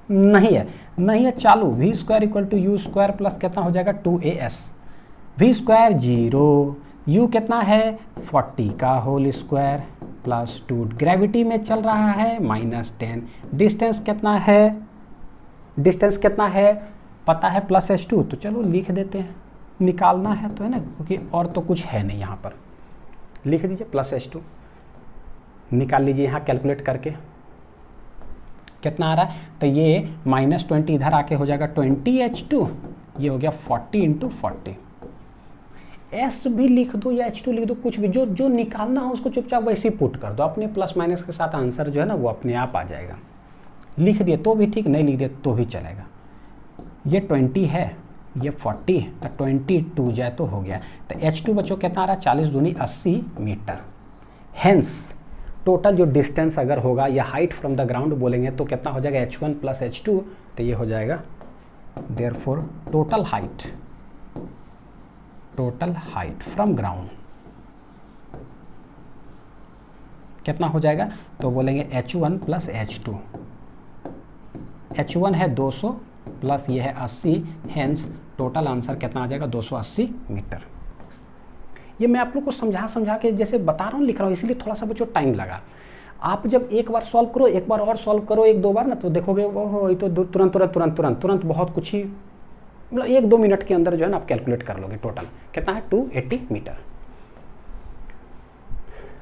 नहीं है चालू। V² equal to U² plus कितना हो जाएगा 2AS, V² 0, U कितना है 40 का होल स्क्वायर प्लस 2, ग्रेविटी में चल रहा है -10, डिस्टेंस कितना है पता है प्लस H2, तो चलो लिख देते हैं, निकालना है तो, है ना, क्योंकि और तो कुछ है नहीं यहाँ पर, लिख दीजिए प्लस H2, निकाल लीजिए यहाँ कैलकुलेट करके कितना आ रहा है, तो ये -20 इधर आके हो जाएगा 20H2, ये हो गया 40 × 40। S भी लिख दो या H2 लिख दो, कुछ भी जो निकालना हो उसको चुपचाप वैसे ही पुट कर दो, अपने प्लस माइनस के साथ आंसर जो है ना वो अपने आप आ जाएगा। लिख दिए तो भी ठीक, नहीं लिख दिए तो भी चलेगा। ये 20 है, ये 40, तो 20 2 जाए तो हो गया। तो H2 बच्चों कितना आ रहा है, 40 दूनी 80 मीटर। हेंस टोटल जो डिस्टेंस अगर होगा या हाइट फ्रॉम द ग्राउंड बोलेंगे तो कितना हो जाएगा H1 प्लस H2, तो ये हो जाएगा therefore total height from ground कितना हो जाएगा, तो बोलेंगे H1 प्लस H2। H1 है 200 प्लस ये है 80, हेंस टोटल आंसर कितना आ जाएगा 280 मीटर। ये मैं आप लोग को समझा के जैसे बता रहा हूँ, लिख रहा हूँ, इसलिए थोड़ा सा बच्चों टाइम लगा। आप जब एक बार सॉल्व करो, एक बार और सॉल्व करो, 1-2 बार ना, तो देखोगे वो तो तुरंत बहुत कुछ ही, मतलब 1-2 मिनट के अंदर जो है ना आप कैलकुलेट कर लोगे। टोटल कितना है 280 मीटर।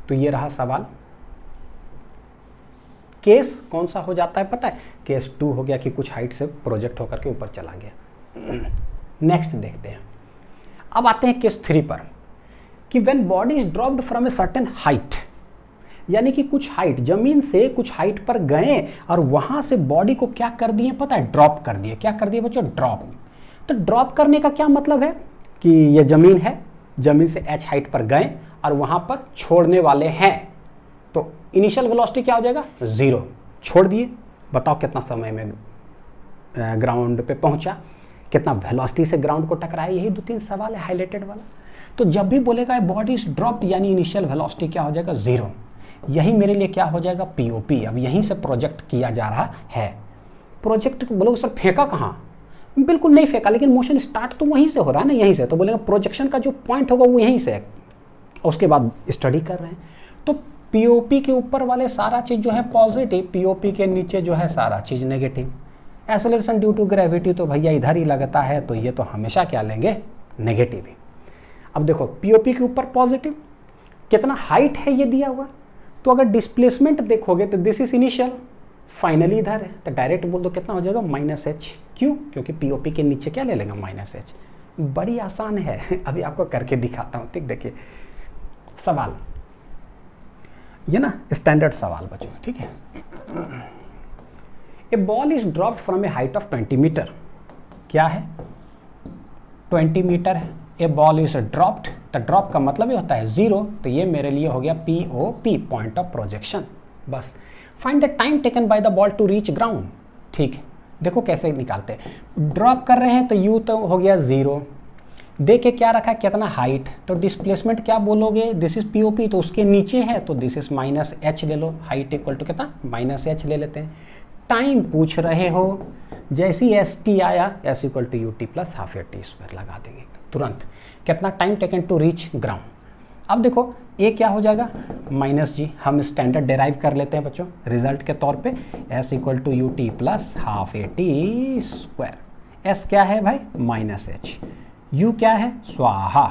तो ये रहा सवाल। केस कौन सा हो जाता है पता है, केस 2 हो गया कि कुछ हाइट से प्रोजेक्ट होकर के ऊपर चला गया। नेक्स्ट देखते हैं, अब आते हैं केस 3 पर कि when body is dropped from a certain height, यानी कि कुछ हाइट, जमीन से कुछ हाइट पर गए और वहां से बॉडी को क्या कर दिए पता है, ड्रॉप कर दिए। क्या कर दिए बच्चों, ड्रॉप। तो ड्रॉप करने का क्या मतलब है कि ये जमीन है, जमीन से h हाइट पर गए और वहां पर छोड़ने वाले हैं, तो इनिशियल वेलोसिटी क्या हो जाएगा 0। छोड़ दिए, बताओ कितना समय में ग्राउंड पे पहुंचा, कितना वेलोसिटी से ग्राउंड को टकराया, यही 2-3 सवाल है हाईलाइटेड वाला। तो जब भी बोलेगा बॉडी इज ड्रॉप्ड यानी इनिशियल वेलोसिटी क्या हो जाएगा 0। यही मेरे लिए क्या हो जाएगा पीओपी। अब यहीं से प्रोजेक्ट किया जा रहा है। प्रोजेक्ट बोलोगे सर फेंका कहाँ, बिल्कुल नहीं फेंका, लेकिन मोशन स्टार्ट तो वहीं से हो रहा है ना, यहीं से। तो बोलेगा प्रोजेक्शन का जो पॉइंट होगा वो यहीं से है, उसके बाद स्टडी कर रहे हैं। तो पीओपी के ऊपर वाले सारा चीज़ जो है पॉजिटिव, पीओपी के नीचे जो है सारा चीज़ negative. Acceleration due to gravity तो भैया इधर ही लगता है, तो ये तो हमेशा क्या लेंगे नेगेटिव ही। अब देखो पीओपी के ऊपर पॉजिटिव, कितना हाइट है ये दिया हुआ, तो अगर डिस्प्लेसमेंट देखोगे तो दिस इज इनिशियल, फाइनली इधर है, तो डायरेक्ट बोल दो कितना हो जाएगा -h। क्यों? क्योंकि पीओपी के नीचे क्या ले लेगा -h। बड़ी आसान है, अभी आपको करके दिखाता हूँ। ठीक, देखिए सवाल ये ना स्टैंडर्ड सवाल बच्चों, ठीक है। A ball is dropped from a height of 20 metre. क्या है 20 मीटर है। ए बॉल इज ड्रॉप्ड, तो ड्रॉप का मतलब ये होता है 0, तो ये मेरे लिए हो गया पीओपी, पॉइंट ऑफ प्रोजेक्शन। बस find the time taken by the ball to reach ground. ठीक, देखो कैसे निकालते हैं। ड्रॉप कर रहे हैं तो यू तो हो गया 0, दे के क्या रखा है कितना हाइट, तो डिस्प्लेसमेंट क्या बोलोगे, दिस इज पीओपी, तो उसके नीचे है तो दिस इज -h ले लो। हाइट इक्वल टू कितना -h ले लेते हैं। टाइम पूछ रहे हो, जैसी एस टी आया s equal to ut plus half a t square लगा देंगे तुरंत। कितना time taken to reach ground. अब देखो ए क्या हो जाएगा -g, हम स्टैंडर्ड डेराइव कर लेते हैं बच्चों रिजल्ट के तौर पे, s equal to ut plus half a t square. s क्या है भाई -h, u क्या है स्वाहा,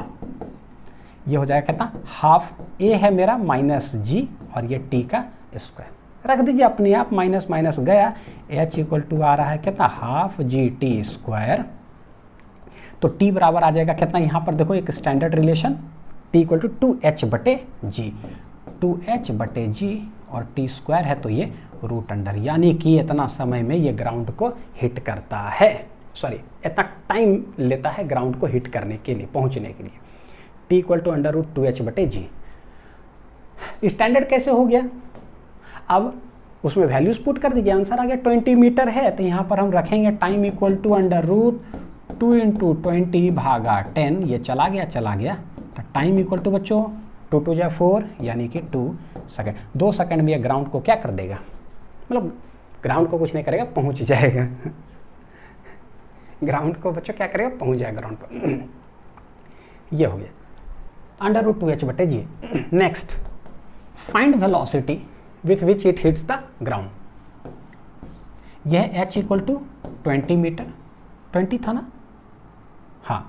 ये हो जाएगा कितना हाफ, a है मेरा -g और ये t का स्क्वायर रख दीजिए अपने आप, माइनस माइनस गया, h इक्वल टू आ रहा है कितना हाफ जी टी स्क्वायर। तो t बराबर आ जाएगा कितना, यहाँ पर देखो एक standard relation, t equal to 2h बटे जी, 2h बटे जी और t स्क्वायर है तो ये रूट अंडर, यानी कि इतना समय में ये ग्राउंड को हिट करता है, सॉरी इतना टाइम लेता है ग्राउंड को हिट करने के लिए, पहुंचने के लिए। t equal to under root 2h बटे जी। स्टैंडर्ड कैसे हो गया, अब उसमें वैल्यूज पुट कर दीजिए, आंसर आ गया 20 मीटर है, तो यहाँ पर हम रखेंगे time equal to under root 2 into 20 भागा 10, ये चला गया, तो टाइम इक्वल टू बच्चों 2 2 जा 4 यानी कि 2 सेकेंड। 2 सेकेंड में ये ग्राउंड को क्या कर देगा, मतलब ग्राउंड को कुछ नहीं करेगा, पहुँच जाएगा ग्राउंड को बच्चों क्या करेगा, पहुँच जाएगा ग्राउंड पर ये हो गया अंडर रूट 2h बटे जी। Next find velocity with which it hits the ground. यह h इक्वल टू 20 मीटर, 20 था ना, हाँ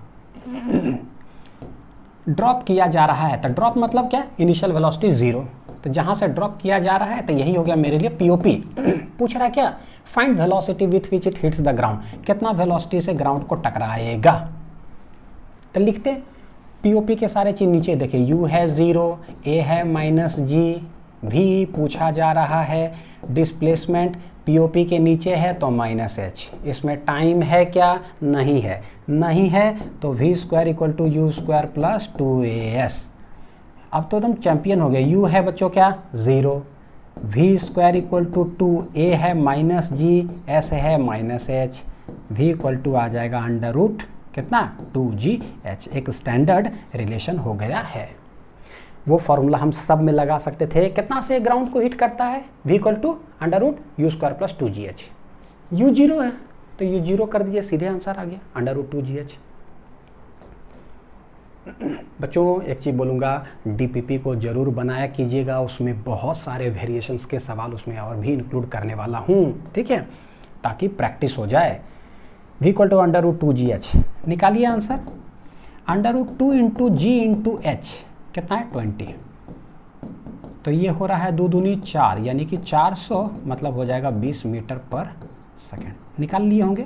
ड्रॉप किया जा रहा है, तो ड्रॉप मतलब क्या, इनिशियल वेलोसिटी 0, तो जहां से ड्रॉप किया जा रहा है तो यही हो गया मेरे लिए पीओपी। पूछ रहा है क्या, find velocity with which it hits the ground, कितना वेलोसिटी से ग्राउंड को टकराएगा। तो लिखते पीओपी के सारे चीज नीचे देखिए, u है 0, a है -g, भी पूछा जा रहा है, डिस्प्लेसमेंट पीओपी के नीचे है तो -h, इसमें टाइम है क्या, नहीं है, नहीं है तो v square equal to u square plus 2as। अब तो एकदम चैंपियन हो गया, u है बच्चों क्या 0, v square equal to 2a है -g, s है -h, v इक्वल टू आ जाएगा अंडर रूट कितना 2gh। एक स्टैंडर्ड रिलेशन हो गया है, वो फॉर्मूला हम सब में लगा सकते थे, कितना से ग्राउंड को हिट करता है, v equal to under root u square plus 2gh। u 0 है तो u 0 कर दीजिए, सीधे आंसर आ गया अंडर रूट 2gh। बच्चों एक चीज़ बोलूँगा, डीपीपी को ज़रूर बनाया कीजिएगा, उसमें बहुत सारे वेरिएशंस के सवाल उसमें और भी इंक्लूड करने वाला हूँ, ठीक है, ताकि प्रैक्टिस हो जाए। v equal to under root 2gh निकालिए answer, under root 2 into g into h कितना है 20, तो ये हो रहा है 2 दूनी 4 यानी कि 400, मतलब हो जाएगा 20 मीटर पर सेकेंड। निकाल लिए होंगे,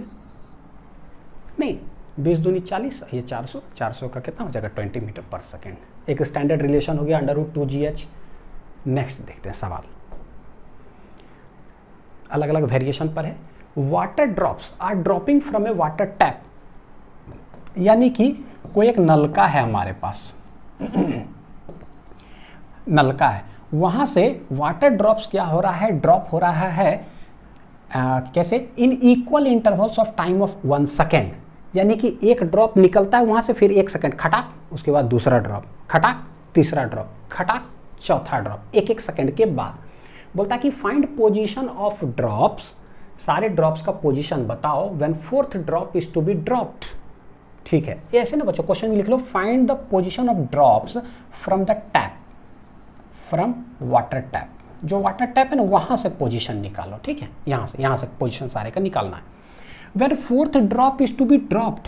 नहीं 20 दूनी 40, ये 400, 400 का कितना हो जाएगा 20 मीटर पर सेकेंड। एक स्टैंडर्ड रिलेशन हो गया अंडर रूट 2gh। नेक्स्ट देखते हैं सवाल, अलग अलग वेरिएशन पर है। Water drops are dropping from a water tap, यानी कि कोई एक नलका है हमारे पास नलका है, वहां से वाटर ड्रॉप्स क्या हो रहा है, ड्रॉप हो रहा है कैसे, in equal intervals of time of 1 second, यानी कि एक ड्रॉप निकलता है वहां से, फिर 1 सेकेंड खटाक, उसके बाद दूसरा ड्रॉप खटाक, तीसरा ड्रॉप खटाक, चौथा ड्रॉप, 1-1 सेकेंड के बाद। बोलता है कि फाइंड पोजीशन ऑफ ड्रॉप्स, सारे ड्रॉप्स का पोजीशन बताओ when fourth drop is to be dropped. ठीक है, ऐसे ना बच्चों क्वेश्चन में लिख लो, find the position of drops from the tap, from water tap, जो वाटर टैप है ना वहां से पोजीशन निकालो। ठीक है, यहां से पोजीशन सारे का निकालना है। When fourth drop is to be dropped,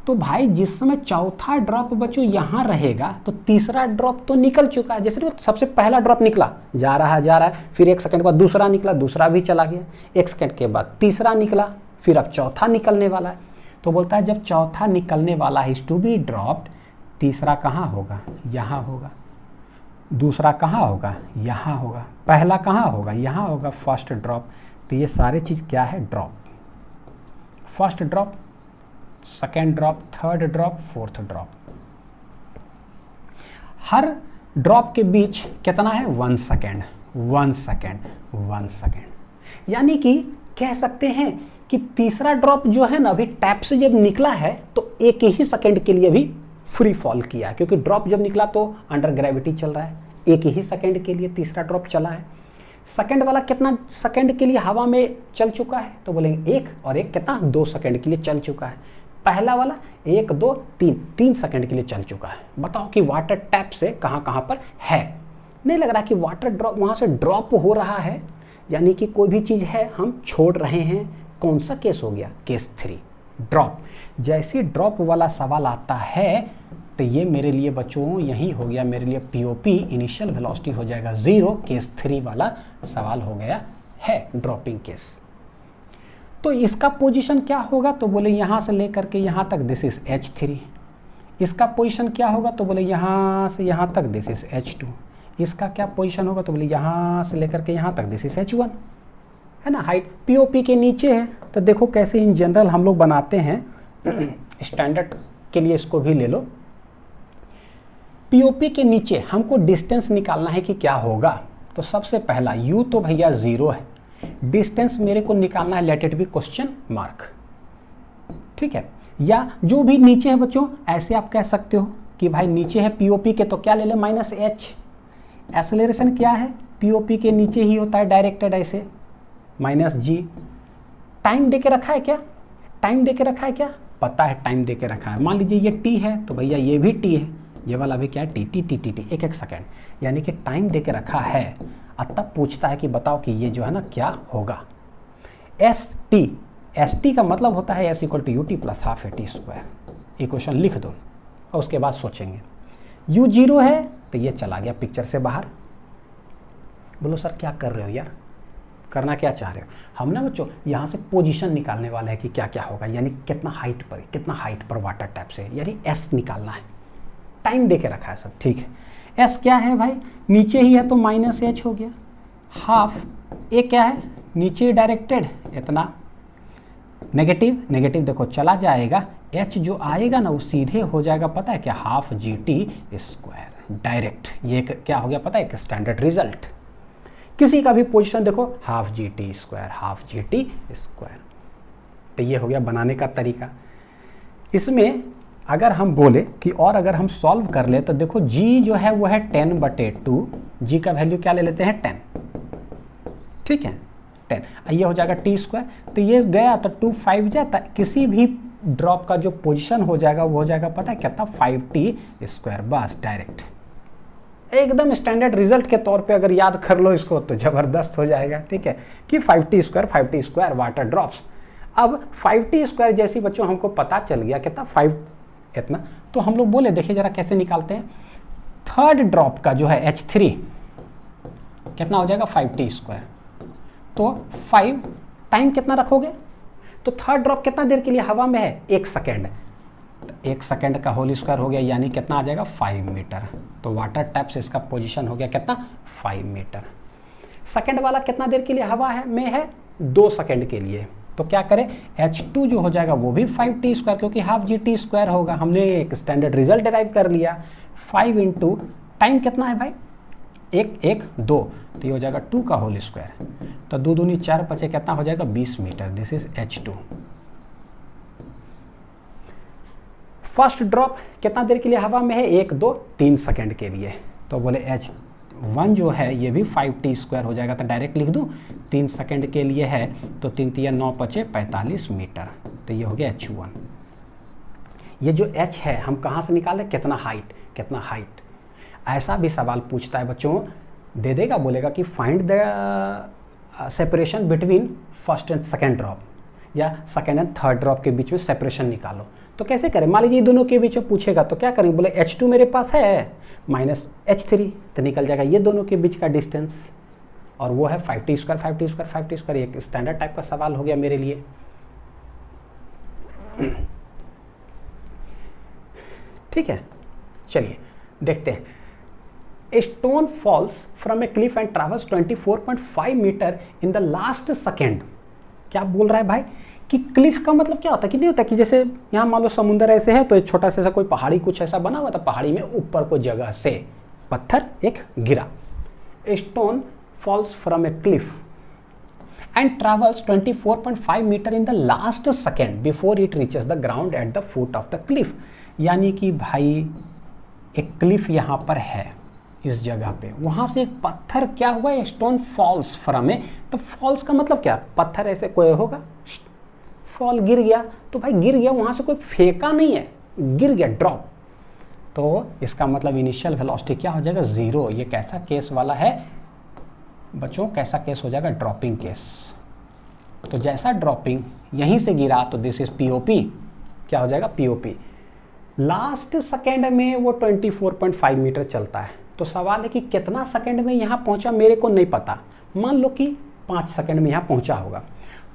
तो भाई जिस समय चौथा ड्रॉप बच्चों यहां रहेगा तो तीसरा ड्रॉप तो निकल चुका है। जैसे सबसे पहला ड्रॉप निकला, जा रहा है, फिर 1 सेकंड बाद दूसरा निकला, दूसरा भी चला गया, 1 सेकंड के बाद तीसरा निकला, फिर अब चौथा निकलने वाला है। तो बोलता है जब चौथा निकलने वाला है इज टू बी ड्रॉप्ड, तीसरा कहाँ होगा, यहाँ होगा, दूसरा कहाँ होगा, यहाँ होगा, पहला कहाँ होगा, यहाँ होगा, फर्स्ट ड्रॉप। तो ये सारे चीज़ क्या है, drop, first drop, second drop, third drop, fourth drop. हर ड्रॉप के बीच कितना है, 1 सेकेंड, 1 सेकेंड, 1 सेकेंड। यानी कि कह सकते हैं कि तीसरा ड्रॉप जो है ना अभी टैप से जब निकला है तो 1 ही सेकेंड के लिए भी फ्री फॉल किया, क्योंकि ड्रॉप जब निकला तो अंडर ग्रेविटी चल रहा है, 1 ही सेकेंड के लिए तीसरा ड्रॉप चला है। सेकेंड वाला कितना सेकेंड के लिए हवा में चल चुका है, तो बोलेंगे 1 और 1 कितना, 2 सेकेंड के लिए चल चुका है। पहला वाला 1 2 3 सेकेंड के लिए चल चुका है। बताओ कि वाटर टैप से कहाँ कहाँ पर है, नहीं लग रहा कि वाटर ड्रॉप वहाँ से ड्रॉप हो रहा है, यानी कि कोई भी चीज़ है हम छोड़ रहे हैं। कौन सा केस हो गया, केस 3 ड्रॉप। जैसे ड्रॉप वाला सवाल आता है तो ये मेरे लिए बच्चों यही हो गया, मेरे लिए पीओपी इनिशियल वेलोसिटी हो जाएगा 0, केस 3 वाला सवाल हो गया है, ड्रॉपिंग केस। तो इसका पोजीशन क्या होगा, तो बोले यहाँ से लेकर के यहाँ तक दिस इज H3। इसका पोजीशन क्या होगा, तो बोले यहाँ से यहाँ तक दिस इज H2। इसका क्या पोजीशन होगा, तो बोले यहाँ से लेकर के यहाँ तक दिस इज H1, है ना। हाइट पीओपी के नीचे है, तो देखो कैसे इन जनरल हम लोग बनाते हैं, स्टैंडर्ड के लिए इसको भी ले लो। पीओपी के नीचे हमको डिस्टेंस निकालना है कि क्या होगा, तो सबसे पहला यू तो भैया 0 है, डिस्टेंस मेरे को निकालना है, late it B question mark. ठीक है, या जो भी नीचे है बच्चों ऐसे आप कह सकते हो कि भाई नीचे है पीओपी के तो क्या ले ले, -h। एक्सेलरेशन क्या है, पीओपी के नीचे ही होता है डायरेक्टेड, ऐसे -g। टाइम दे के रखा है क्या, टाइम दे के रखा है क्या, पता है टाइम दे के रखा है। मान लीजिए ये t है तो भैया ये भी t है, ये वाला भी क्या है, T T T T T, 1-1 second, यानी कि टाइम दे के रखा है। अब तब पूछता है कि बताओ कि ये जो है ना क्या होगा, एस टी का मतलब होता है S = UT + ½ AT²। इक्वेशन लिख दो और उसके बाद सोचेंगे। U 0 है तो ये चला गया पिक्चर से बाहर। बोलो सर क्या कर रहे हो यार, करना क्या चाह रहे हो। हम ना बच्चों यहाँ से पोजीशन निकालने वाले हैं कि क्या क्या होगा, यानी कितना हाइट पर वाटर टैप से, यानी S निकालना है। टाइम दे के रखा है सब, ठीक है। S क्या है भाई, नीचे ही है तो -h हो गया, हाफ। ए क्या है, नीचे डायरेक्टेड, इतना नेगेटिव देखो चला जाएगा, h जो आएगा ना वो सीधे हो जाएगा, पता है क्या, ½ GT² डायरेक्ट। ये क्या हो गया पता है, एक स्टैंडर्ड रिजल्ट। किसी का भी पोजीशन देखो ½ GT²। तो ये हो गया बनाने का तरीका। इसमें अगर हम बोले कि और अगर हम सॉल्व कर ले तो देखो g जो है वो है 10/2, g का वैल्यू क्या ले लेते हैं 10, ठीक है 10, ये हो जाएगा t²। तो ये गया तो 2 5 जाता, किसी भी ड्रॉप का जो पोजीशन हो जाएगा वो हो जाएगा पता है कितना, 5t², बस डायरेक्ट एकदम स्टैंडर्ड रिजल्ट के तौर पे अगर याद कर लो इसको तो ज़बरदस्त हो जाएगा, ठीक है, कि 5t² वाटर ड्रॉप्स। अब 5t² जैसी बच्चों हमको पता चल गया कितना 5 इतना, तो हम लोग बोले देखिए जरा कैसे निकालते हैं। थर्ड ड्रॉप का जो है H3 कितना हो जाएगा 5t², तो 5 टाइम कितना रखोगे, तो थर्ड ड्रॉप कितना देर के लिए हवा में है, 1 सेकेंड, तो 1 सेकेंड का होल स्क्वायर हो गया, यानी कितना आ जाएगा 5 मीटर। तो वाटर टैप से इसका पोजीशन हो गया कितना 5 मीटर। सेकेंड वाला कितना देर के लिए हवा है में है, 2 सेकेंड के लिए, तो क्या करें, H2 जो हो जाएगा वो भी 5t², क्योंकि हाफ GT² होगा। हमने एक स्टैंडर्ड रिजल्ट डिराइव कर लिया। 5 इंटू टाइम कितना है भाई, 1 1 2, तो ये हो जाएगा 2 का होल स्क्वायर, तो 2 दूनी 4 बचे, कितना हो जाएगा 20 metre. This is H2। First drop कितना देर के लिए हवा में है, 1 2 3 सेकंड के लिए। तो बोले H1 जो है ये भी 5t² हो जाएगा, तो डायरेक्ट लिख दूं 3 सेकंड के लिए है, तो 3 3 9 5 45 मीटर, तो ये हो गया H1। ये जो H है हम कहाँ से निकाले, कितना हाइट, कितना हाइट। ऐसा भी सवाल पूछता है बच्चों, दे देगा, बोलेगा कि find the separation between first and second drop, या सेकेंड एंड थर्ड ड्रॉप के बीच में सेपरेशन निकालो। तो कैसे करें, मान लीजिए दोनों के बीच में पूछेगा तो क्या करेंगे, बोले H2 मेरे पास है माइनस H3, तो निकल जाएगा ये दोनों के बीच का डिस्टेंस, और वो है 5t², 5t², 5t²। एक स्टैंडर्ड टाइप का सवाल हो गया मेरे लिए। ठीक है, चलिए देखते हैं। A stone falls from a cliff and travels 24.5 metre in the last second। क्या बोल रहा है भाई कि क्लिफ का मतलब क्या होता है, कि नहीं होता कि जैसे यहाँ मान लो समुंदर ऐसे है, तो एक छोटा सा कोई पहाड़ी कुछ ऐसा बना हुआ था, पहाड़ी में ऊपर को जगह से पत्थर एक गिरा। A stone falls from a cliff and travels 24.5 metre in the last second before it reaches the ground at the foot of the cliff। यानी कि भाई एक क्लिफ यहाँ पर है इस जगह पे, वहां से एक पत्थर क्या हुआ, स्टोन फॉल्स फ्रॉम ए, तो फॉल्स का मतलब क्या, पत्थर ऐसे कोई होगा, फॉल गिर गया, तो भाई गिर गया, वहां से कोई फेंका नहीं है, गिर गया, ड्रॉप। तो इसका मतलब इनिशियल वेलोसिटी क्या हो जाएगा, 0। ये कैसा केस वाला है बच्चों, कैसा केस हो जाएगा, ड्रॉपिंग केस। तो जैसा ड्रॉपिंग यहीं से गिरा, तो दिस इज POP, क्या हो जाएगा POP। लास्ट सेकेंड में वो 24.5 मीटर चलता है, तो सवाल है कि कितना सेकंड में यहाँ पहुँचा, मेरे को नहीं पता। मान लो कि 5 सेकंड में यहाँ पहुँचा होगा,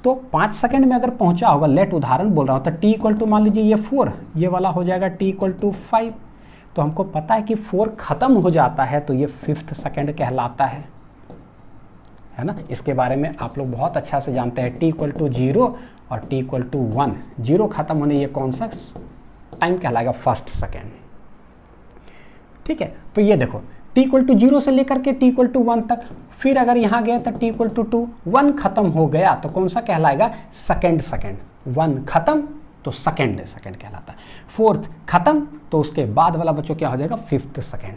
तो 5 सेकंड में अगर पहुँचा होगा, लेट उदाहरण बोल रहा हूँ, तो t इक्वल टू मान लीजिए ये 4, ये वाला हो जाएगा t इक्वल टू 5। तो हमको पता है कि 4 ख़त्म हो जाता है, तो ये 5th सेकंड कहलाता है ना। इसके बारे में आप लोग बहुत अच्छा से जानते हैं, t इक्वल टू 0 और t इक्वल टू 1, 0 ख़त्म होने ये कौन सा टाइम कहलाएगा, फर्स्ट सेकेंड। ठीक है, तो ये देखो t इक्वल टू 0 से लेकर के t इक्वल टू 1 तक, फिर अगर यहाँ गया तो t इक्वल टू 2, 1 खत्म हो गया तो कौन सा कहलाएगा, सेकेंड सेकेंड। 1 खत्म तो सेकेंड कहलाता है। 4th खत्म तो उसके बाद वाला बच्चों क्या हो जाएगा, 5th सेकेंड।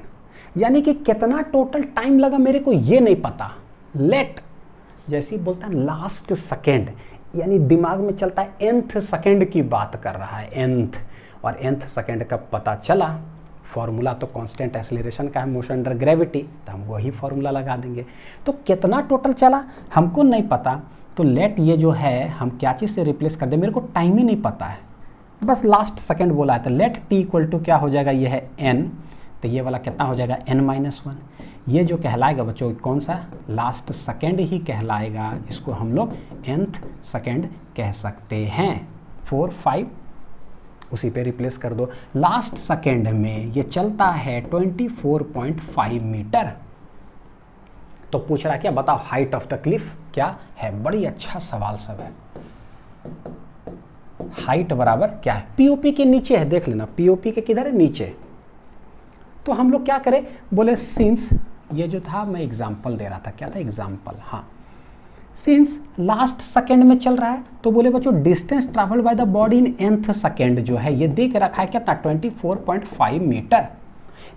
यानी कि कितना टोटल टाइम लगा मेरे को ये नहीं पता। लेट जैसे ही बोलता है लास्ट सेकेंड, यानी दिमाग में चलता है nth सेकेंड की बात कर रहा है, nth, और nth सेकेंड का पता चला, फॉर्मूला तो कांस्टेंट एक्सेलरेशन का है, मोशन अंडर ग्रेविटी, तो हम वही फॉर्मूला लगा देंगे। तो कितना टोटल चला हमको नहीं पता, तो लेट ये जो है हम क्या चीज़ से रिप्लेस कर दे, मेरे को टाइम ही नहीं पता है, बस लास्ट सेकंड बोला है, तो लेट t इक्वल टू क्या हो जाएगा, ये है n, तो ये वाला कितना हो जाएगा n-1। ये जो कहलाएगा बच्चों कौन सा, लास्ट सेकंड ही कहलाएगा, इसको हम लोग nth सेकंड कह सकते हैं। 4 5 उसी पे रिप्लेस कर दो। लास्ट सेकेंड में ये चलता है 24.5 मीटर। तो पूछ रहा है क्या, बताओ हाइट ऑफ द क्लिफ क्या है। बड़ी अच्छा सवाल सब है। हाइट बराबर क्या है, POP के नीचे है, देख लेना POP के किधर है, नीचे। तो हम लोग क्या करें, बोले सिंस ये जो था मैं एग्जाम्पल दे रहा था, क्या था एग्जाम्पल, हाँ, सिंस लास्ट सेकेंड में चल रहा है, तो बोले बच्चों distance travel by the body in nth second जो है ये दे के रखा है कितना, 24.5 मीटर।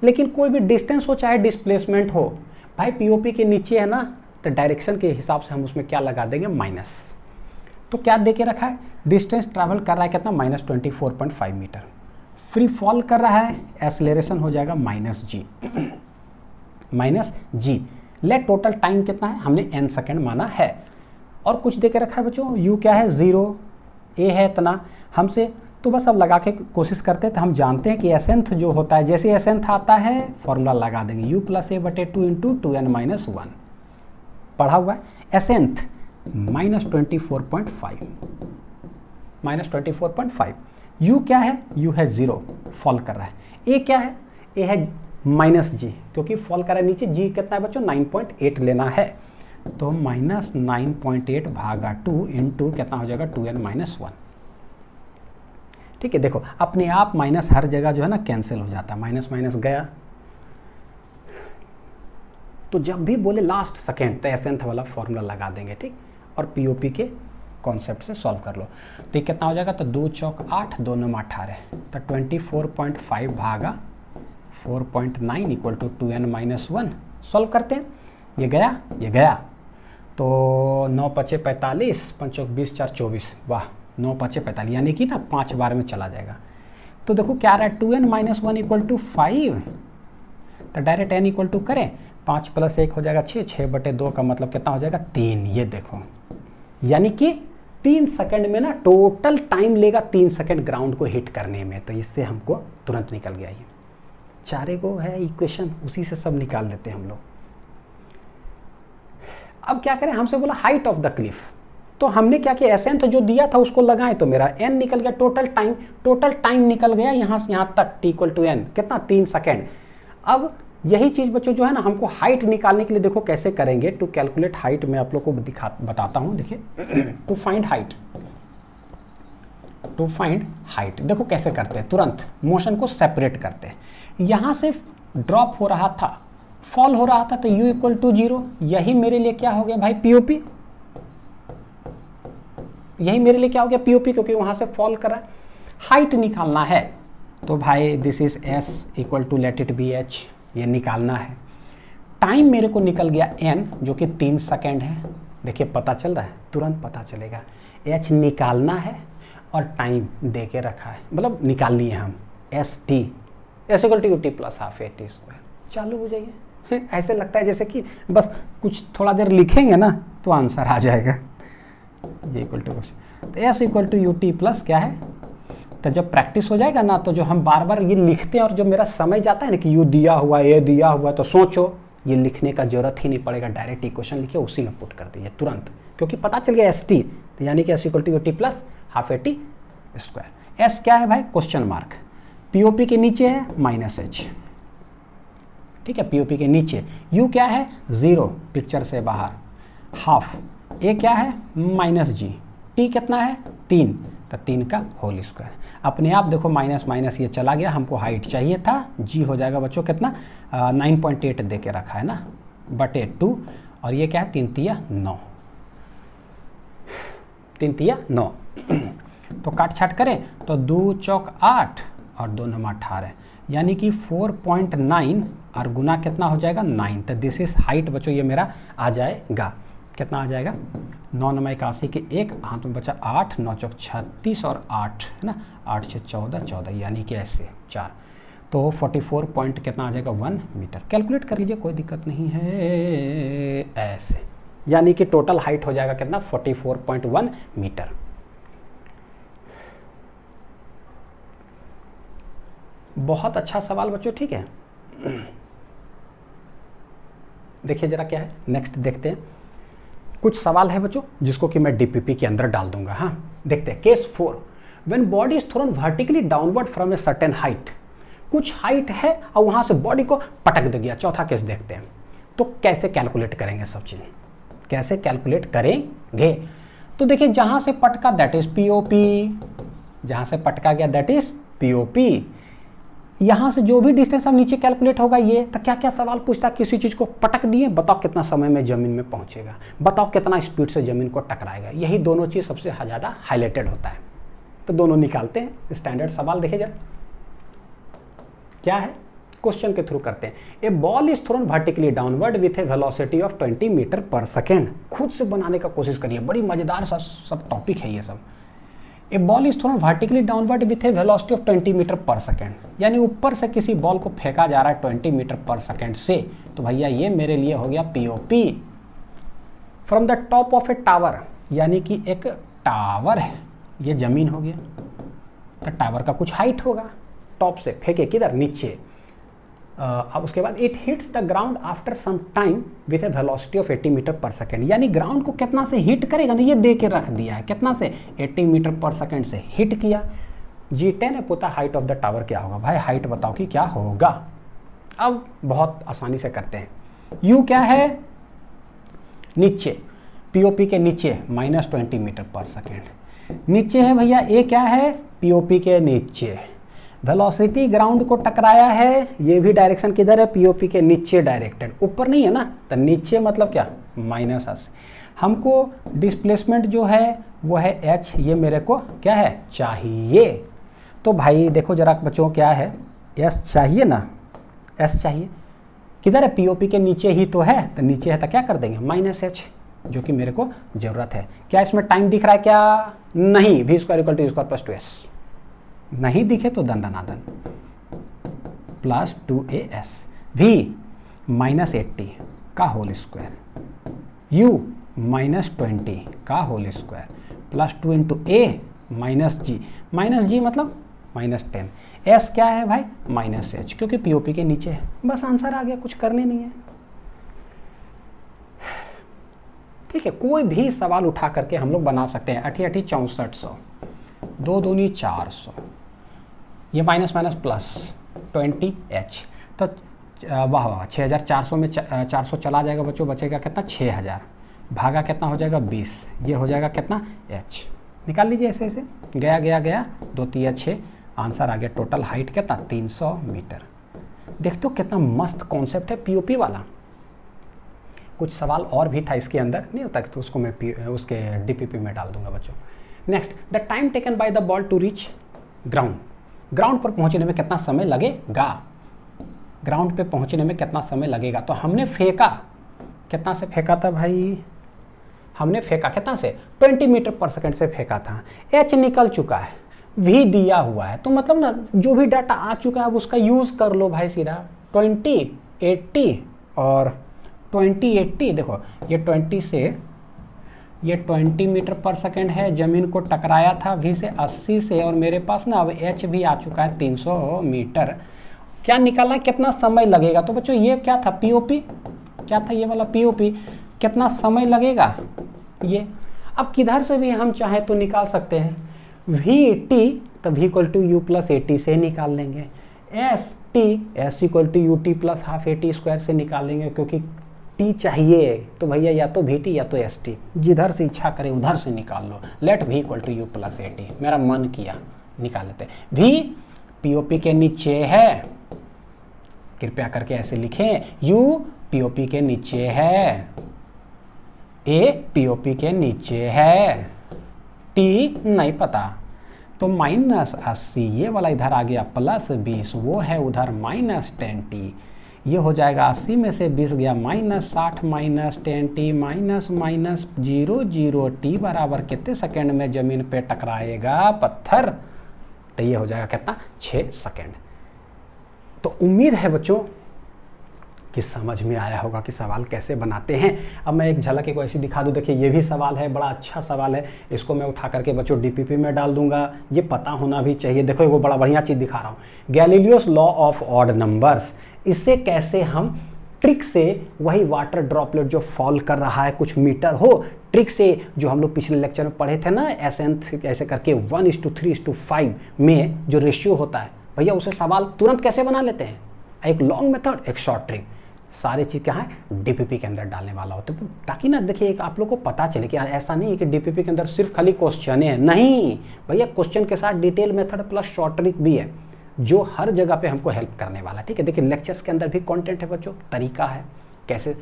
लेकिन कोई भी डिस्टेंस हो चाहे डिस्प्लेसमेंट हो, भाई POP के नीचे है ना, तो डायरेक्शन के हिसाब से हम उसमें क्या लगा देंगे, माइनस। तो क्या दे के रखा है, डिस्टेंस ट्रैवल कर रहा है कितना, -24.5 मीटर। फ्री फॉल कर रहा है, एक्सेलरेशन हो जाएगा -g। लेट टोटल टाइम कितना है, हमने n सेकेंड माना है। और कुछ दे के रखा है बच्चों, u क्या है 0, a है इतना हमसे, तो बस अब लगा के कोशिश करते हैं। तो हम जानते हैं कि एसेंथ जो होता है, जैसे एसेंथ आता है फॉर्मूला लगा देंगे, u + a/2 इंटू 2n - 1 पढ़ा हुआ है। एसेंथ -24.5, u क्या है, u है 0, फॉल कर रहा है। a क्या है, a है -g, क्योंकि फॉल कर रहा है नीचे, g कितना है बच्चों 9.8 लेना है। तो -9.8 भागा 2 इंटू कितना हो जाएगा 2n-1। ठीक है, देखो अपने आप माइनस हर जगह जो है ना कैंसिल हो जाता है, माइनस माइनस गया। तो जब भी बोले लास्ट सेकेंड तो एसेंथ वाला फॉर्मूला लगा देंगे, ठीक, और पीओपी के कॉन्सेप्ट से सॉल्व कर लो। तो ये कितना हो जाएगा, तो 2 चौक 8, 2 9 18, तो 24.5 भागा 4.9 इक्वल टू 2n-1। सॉल्व करते हैं, ये गया, तो 9 पचे 45, 5 चौक 20, 4 24, वाह 9 पचे 45, यानी कि ना 5 बार में चला जाएगा। तो देखो क्या रहा है, 2n-1 इक्वल टू 5, तो डायरेक्ट n इक्वल टू करें, 5 + 1 हो जाएगा 6, 6/2 का मतलब कितना हो जाएगा 3। ये देखो यानी कि 3 सेकंड में ना टोटल टाइम लेगा 3 सेकंड ग्राउंड को हिट करने में। तो इससे हमको तुरंत निकल गया ये, चारे को है इक्वेशन, उसी से सब निकाल देते हैं हम लोग। अब क्या करें, हमसे बोला हाइट ऑफ द क्लिफ, तो हमने क्या किया, एसेंथ जो दिया था उसको लगाएं, तो मेरा n निकल गया, टोटल टाइम निकल गया यहाँ से यहाँ तक, t = n कितना 3 सेकंड। अब यही चीज बच्चों जो है ना हमको हाइट निकालने के लिए देखो कैसे करेंगे। टू कैलकुलेट हाइट मैं आप लोग को बताता हूँ, देखिए टू फाइंड हाइट देखो कैसे करते हैं, तुरंत मोशन को सेपरेट करते हैं। यहाँ से ड्रॉप हो रहा था, फॉल हो रहा था, तो u = 0, यही मेरे लिए क्या हो गया भाई पीओपी, यही मेरे लिए क्या हो गया पीओपी, क्योंकि वहां से फॉल करा। हाइट निकालना है तो भाई this is s = late it B h, ये निकालना है। टाइम मेरे को निकल गया n जो कि 3 सेकेंड है, देखिए पता चल रहा है, तुरंत पता चलेगा। h निकालना है और टाइम दे के रखा है, मतलब निकाल लिए हम st = ut + ½ at²। चालू हो जाइए, ऐसे लगता है जैसे कि बस कुछ थोड़ा देर लिखेंगे ना तो आंसर आ जाएगा। ये इक्वल टू तो s = ut प्लस क्या है, तो जब प्रैक्टिस हो जाएगा ना तो जो हम बार बार ये लिखते हैं और जो मेरा समझ जाता है ना कि यू दिया हुआ ये दिया हुआ, तो सोचो ये लिखने का जरूरत ही नहीं पड़ेगा, डायरेक्ट इक्वेशन लिखे उसी में पुट कर दीजिए तुरंत, क्योंकि पता चल गया st, तो यानी कि s = ut + ½ at²। s क्या है भाई, क्वेश्चन मार्क, पीओपी के नीचे है -h, ठीक है, पीओपी के नीचे। u क्या है 0, पिक्चर से बाहर, हाफ, a क्या है -g, t कितना है 3, तो 3 का होल स्क्वायर। अपने आप देखो माइनस माइनस ये चला गया, हमको हाइट चाहिए था, g हो जाएगा बच्चों कितना 9.8 दे के रखा है ना, बटे 2, और ये क्या है 3 तिया 9, 3 तिया 9। तो काट छाट करें तो 2 चौक 8 और 2 9 18, यानी कि 4.9 और गुना कितना हो जाएगा 9, तो दिस इज हाइट बच्चों, ये मेरा आ जाएगा, कितना आ जाएगा 9 9 81 के 1 हाथ में बचा 8, 9 चौक 36 और 8 है ना, 8 से 14 14, यानी कि ऐसे 4, तो 44 पॉइंट कितना आ जाएगा 1 मीटर। कैलकुलेट कर लीजिए, कोई दिक्कत नहीं है, ऐसे, यानी कि टोटल हाइट हो जाएगा कितना 44.1 मीटर। बहुत अच्छा सवाल बच्चों, ठीक है। देखिए जरा क्या है, नेक्स्ट देखते हैं। कुछ सवाल है बच्चों जिसको कि मैं डीपीपी के अंदर डाल दूंगा। हाँ देखते हैं, case 4, when body is thrown vertically downward from a certain height, कुछ हाइट है और वहां से बॉडी को पटक दे गया। चौथा केस देखते हैं, तो कैसे कैलकुलेट करेंगे, सब चीज कैसे कैलकुलेट करेंगे। तो देखिए जहां से पटका दैट इज पीओपी, जहां से पटका गया दैट इज पीओपी, यहां से जो भी डिस्टेंस अब नीचे कैलकुलेट होगा ये, तो क्या क्या सवाल पूछता, किसी चीज को पटक दिए, बताओ कितना समय में जमीन में पहुंचेगा, बताओ कितना स्पीड से जमीन को टकराएगा, यही दोनों चीज सबसे ज्यादा हाईलाइटेड होता है। तो दोनों निकालते हैं, स्टैंडर्ड सवाल देखिए जरा क्या है, क्वेश्चन के थ्रू करते हैं। A ball is thrown vertically downward with a velocity of 20 metre per second. खुद से बनाने का कोशिश करिए, बड़ी मजेदार सब टॉपिक है ये सब। A ball is thrown vertically downward with a velocity of 20 metre per second, यानी ऊपर से किसी बॉल को फेंका जा रहा है 20 मीटर पर सेकेंड से, तो भैया ये मेरे लिए हो गया POP. From the top of A tower, यानी कि एक टावर है, ये जमीन हो गया, तो टावर का कुछ हाइट होगा, टॉप से फेंके किधर नीचे। अब उसके बाद it hits the ground after some time with a velocity of 80 metre per second, यानी ग्राउंड को कितना से हिट करेगा ना, ये दे के रख दिया है, कितना से 80 मीटर पर सेकेंड से हिट किया। G10 है, पुता हाइट ऑफ द टावर क्या होगा, भाई हाइट बताओ कि क्या होगा। अब बहुत आसानी से करते हैं, U क्या है नीचे, पीओपी के नीचे -20 मीटर पर सेकेंड नीचे है भैया। ए क्या है? पीओपी के नीचे। वेलोसिटी ग्राउंड को टकराया है, ये भी डायरेक्शन किधर है? पीओपी के नीचे डायरेक्टेड, ऊपर नहीं है ना, तो नीचे मतलब क्या? -80। हमको डिस्प्लेसमेंट जो है वो है h, ये मेरे को क्या है? चाहिए। तो भाई देखो जरा बच्चों, क्या है? s चाहिए ना, s चाहिए। किधर है? पीओपी के नीचे ही तो है, तो नीचे है तो क्या कर देंगे? -h, जो कि मेरे को जरूरत है। क्या इसमें टाइम दिख रहा है क्या? नहीं। v² = u² + 2s, नहीं दिखे तो दंडनादन प्लस 2as। v -80 का होल स्क्वायर, u -20 का whole square plus 2 × a -g मतलब -10। s क्या है भाई? -h, क्योंकि पीओपी के नीचे है। बस आंसर आ गया, कुछ करने नहीं है। ठीक है, कोई भी सवाल उठा करके हम लोग बना सकते हैं। 8 8 6400, 2 दूनी 400, ये माइनस प्लस 20h, तो वाह वाह 6400 में 400 चला जाएगा बच्चों, बचेगा कितना? 6000, भागा कितना हो जाएगा? 20, ये हो जाएगा कितना? h। निकाल लीजिए ऐसे ऐसे, गया गया गया, 2 3 6, आंसर आ गया। टोटल हाइट कितना? 300 मीटर। देखते हो कितना मस्त कॉन्सेप्ट है पीओपी वाला। कुछ सवाल और भी था इसके अंदर, नहीं होता तो उसको मैं उसके डीपीपी में डाल दूंगा बच्चों। Next, the time taken by the ball to reach ground. Ground पर पहुंचने में कितना समय लगेगा? ग्राउंड पे पहुंचने में कितना समय लगेगा? तो हमने फेंका, कितना से फेंका था भाई? हमने फेंका कितना से? 20 मीटर पर सेकंड से फेंका था। h निकल चुका है, v दिया हुआ है, तो मतलब ना जो भी डाटा आ चुका है उसका यूज कर लो भाई सीधा। 20 80 और 20 80, देखो ये 20 से ये 20 मीटर पर सेकंड है, जमीन को टकराया था v से 80 से, और मेरे पास ना अब h भी आ चुका है 300 मीटर। क्या निकालना, कितना समय लगेगा? तो बच्चों ये क्या था? पीओपी, क्या था ये वाला? पीओपी। कितना समय लगेगा ये? अब किधर से भी हम चाहे तो निकाल सकते हैं। vt तो v = u + at से निकाल लेंगे, st s = ut + ½ at² से निकाल लेंगे, क्योंकि t चाहिए तो भैया या तो vt या तो st, जिधर से इच्छा करे उधर से निकाल लो। लेट v = u + at, मेरा मन किया निकाल लेते हैं। v पीओपी के नीचे है, कृपया करके ऐसे लिखें, u पीओपी के नीचे है, a पीओपी के नीचे है, t नहीं पता, तो -80 ये वाला इधर आ गया, प्लस 20 वो है उधर -10t, ये हो जाएगा 80 में से 20 गया -60 -10t -00t बराबर कितने सेकंड में जमीन पे टकराएगा पत्थर? तो ये हो जाएगा कितना? 6 सेकंड। तो उम्मीद है बच्चों कि समझ में आया होगा कि सवाल कैसे बनाते हैं। अब मैं एक झलक एक ऐसी दिखा दूं, देखिए ये भी सवाल है, बड़ा अच्छा सवाल है, इसको मैं उठा करके बच्चों डीपीपी में डाल दूंगा, ये पता होना भी चाहिए। देखो वो बड़ा बढ़िया चीज़ दिखा रहा हूँ, Galileo's law of odd numbers. इससे कैसे हम ट्रिक से वही वाटर ड्रॉपलेट जो फॉल कर रहा है कुछ मीटर हो, ट्रिक से जो हम लोग पिछले लेक्चर में पढ़े थे ना, ऐसे करके 1:3:5 में जो रेशियो होता है भैया, उसे सवाल तुरंत कैसे बना लेते हैं। एक लॉन्ग मेथड, एक शॉर्ट ट्रिक, सारी चीज़ क्या है डीपीपी के अंदर डालने वाला होता है, ताकि ना देखिए एक आप लोग को पता चले कि ऐसा नहीं है कि डीपीपी के अंदर सिर्फ खाली क्वेश्चन है, नहीं भैया, क्वेश्चन के साथ detail method plus short trick भी है जो हर जगह पे हमको हेल्प करने वाला है। ठीक है, देखिए लेक्चर्स के अंदर भी कंटेंट है बच्चों, तरीका है कैसे,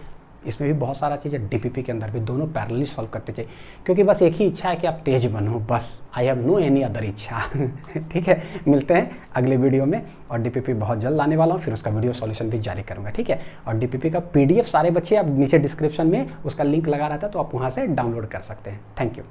इसमें भी बहुत सारा चीज़ है, डीपीपी के अंदर भी, दोनों पैरेलली सॉल्व करते चाहिए, क्योंकि बस एक ही इच्छा है कि आप तेज बनो, बस I have no any other इच्छा। ठीक है, मिलते हैं अगले वीडियो में, और डीपीपी बहुत जल्द लाने वाला हूँ, फिर उसका वीडियो सॉल्यूशन भी जारी करूँगा। ठीक है, और डीपीपी का पीडीएफ सारे बच्चे आप नीचे डिस्क्रिप्शन में उसका लिंक लगा रहता है, तो आप वहाँ से डाउनलोड कर सकते हैं। Thank you.